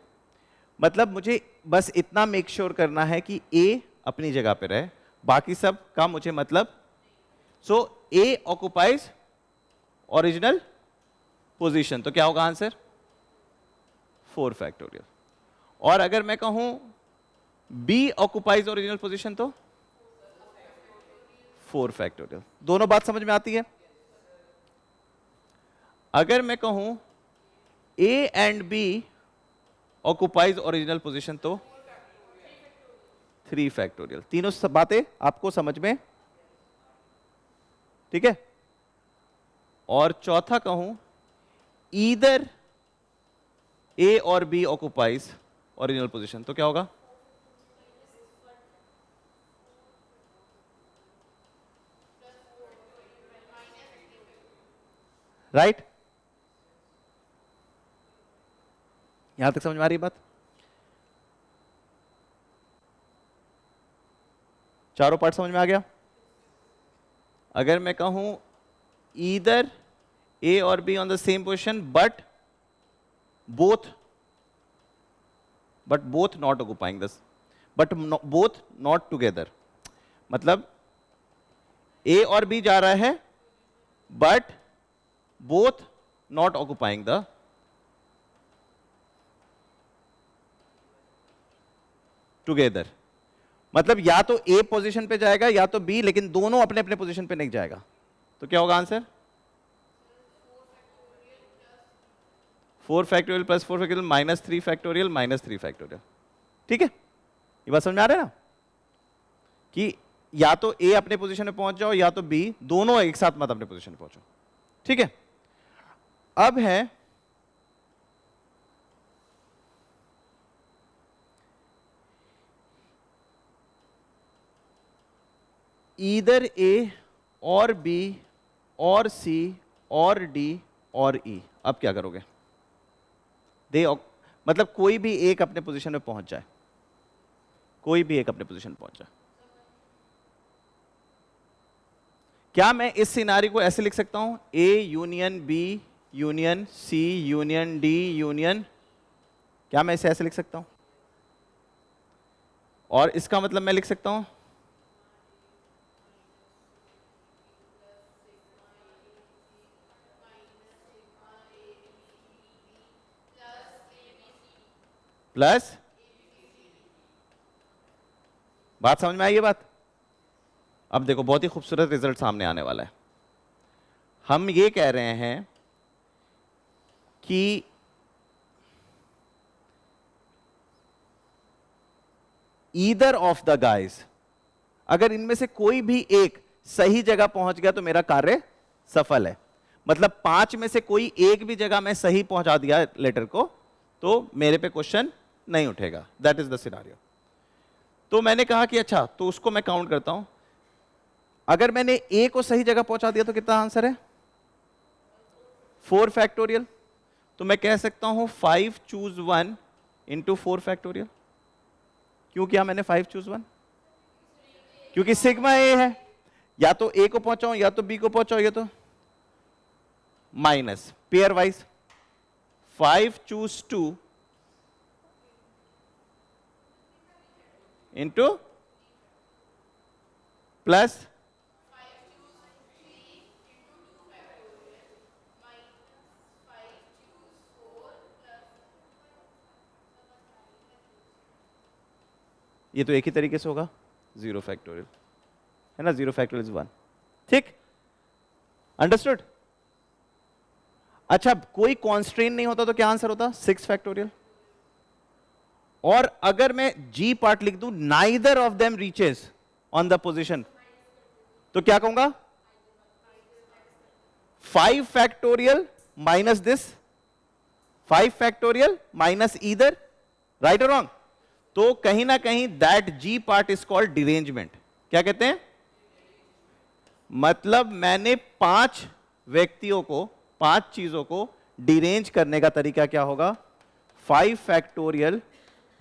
मतलब मुझे बस इतना मेक श्योर करना है कि ए अपनी जगह पे रहे, बाकी सब का मुझे मतलब, सो ए ऑक्युपाइज ओरिजिनल पोजीशन, तो क्या होगा आंसर? 4 फैक्टोरियल। और अगर मैं कहूं बी ऑक्युपाइज ओरिजिनल पोजीशन, तो 4 फैक्टोरियल। दोनों बात समझ में आती है? अगर मैं कहूं A and B occupies original position, तो 3 फैक्टोरियल। तीनों सब बातें आपको समझ में? ठीक है? और चौथा कहूं either A or B occupies original position, तो क्या होगा? राइट? यहां तक समझ में आ रही बात? चारों पार्ट समझ में आ गया? अगर मैं कहूं either A or be on the same position but both not occupying this, but both not together, मतलब ए और बी जा रहा है but both not occupying the, together, मतलब या तो ए पोजीशन पे जाएगा या तो बी, लेकिन दोनों अपने अपने पोजीशन पे नहीं जाएगा, तो क्या होगा answer? 4 factorial plus 4 factorial minus 3 factorial minus 3 factorial. ठीक है? ये बात समझ में आ रहा है ना? कि या तो ए अपने पोजीशन में पहुंच जाओ या तो बी, दोनों एक साथ मत अपने पोजीशन पे पहुंचो। ठीक है? अब है ईदर ए और बी और सी और डी और ई। अब क्या करोगे? मतलब कोई भी एक अपने पोजीशन में पहुंच जाए, कोई भी एक अपने पोजीशन पहुंच जाए। क्या मैं इस सिनारी को ऐसे लिख सकता हूं, A union B union C union D union, क्या मैं इसे ऐसे लिख सकता हूं? और इसका मतलब मैं लिख सकता हूं प्लस, बात समझ में आई ये बात? अब देखो बहुत ही खूबसूरत रिजल्ट सामने आने वाला है। हम ये कह रहे हैं कि ईदर ऑफ द गाइज, अगर इनमें से कोई भी एक सही जगह पहुंच गया तो मेरा कार्य सफल है। मतलब 5 में से कोई एक भी जगह मैं सही पहुंचा दिया लेटर को तो मेरे पे क्वेश्चन नहीं उठेगा। That is the scenario. तो मैंने कहा कि अच्छा, तो उसको मैं काउंट करता हूं। अगर मैंने ए को सही जगह पहुंचा दिया तो कितना आंसर है? 4 फैक्टोरियल। तो मैं कह सकता हूं 5 चूज 1 इंटू 4 फैक्टोरियल। क्यों किया मैंने 5 चूज 1? क्योंकि सिग्मा ए है, या तो ए को पहुंचाऊं या तो बी को पहुंचाऊं, या तो minus pair wise 5 choose 2 into plus ये तो एक ही तरीके से होगा 0 फैक्टोरियल, है ना? 0 फैक्टोरियल इज 1। ठीक, अंडरस्टूड? अच्छा, कोई कॉन्स्ट्रेंट नहीं होता तो क्या आंसर होता? 6 फैक्टोरियल। और अगर मैं जी पार्ट लिख दूं, neither of them reaches on the position, तो क्या कहूंगा? 5 factorial minus this, 5 factorial minus either, right और रॉन्ग? तो कहीं ना कहीं that G part is called derangement. क्या कहते हैं? मतलब मैंने 5 व्यक्तियों को, 5 चीजों को डिरेंज करने का तरीका क्या होगा? 5 factorial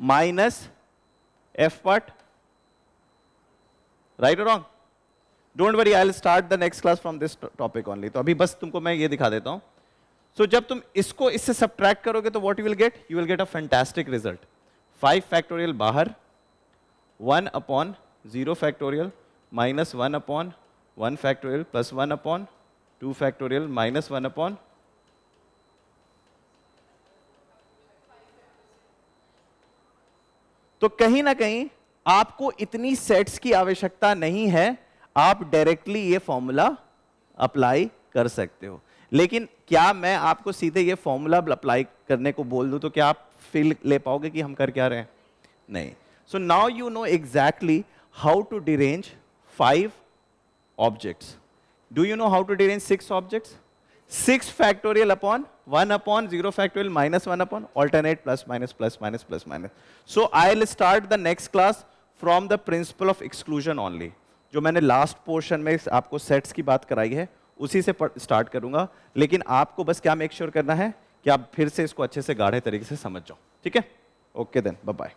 minus F part, right और wrong? Don't worry, I will start the next class from this topic only. तो अभी बस तुमको मैं ये दिखा देता हूं। सो जब तुम इसको इससे सब्ट्रैक्ट करोगे तो what you will get? You will get a fantastic result. 5 factorial बाहर, 1 upon 0 factorial minus 1 upon 1 factorial plus 1 upon 2 factorial minus 1 upon, तो कहीं ना कहीं आपको इतनी सेट्स की आवश्यकता नहीं है, आप डायरेक्टली ये फॉर्मूला अप्लाई कर सकते हो। लेकिन क्या मैं आपको सीधे ये फॉर्मूला अप्लाई करने को बोल दूं तो क्या आप फील ले पाओगे कि हम कर क्या रहे हैं? नहीं। So now you know exactly how to derange 5 objects. Do you know how to derange 6 objects? 6 factorial upon 1 upon 0 factorial minus 1 upon alternate plus minus plus minus plus minus. So I'll start the next class from the principle of exclusion only. जो मैंने लास्ट पोर्शन में आपको सेट्स की बात कराई है उसी से स्टार्ट करूंगा। लेकिन आपको बस क्या मेक श्योर करना है कि आप फिर से इसको अच्छे से गाढ़े तरीके से समझ जाओ। ठीक है? Okay then, bye bye.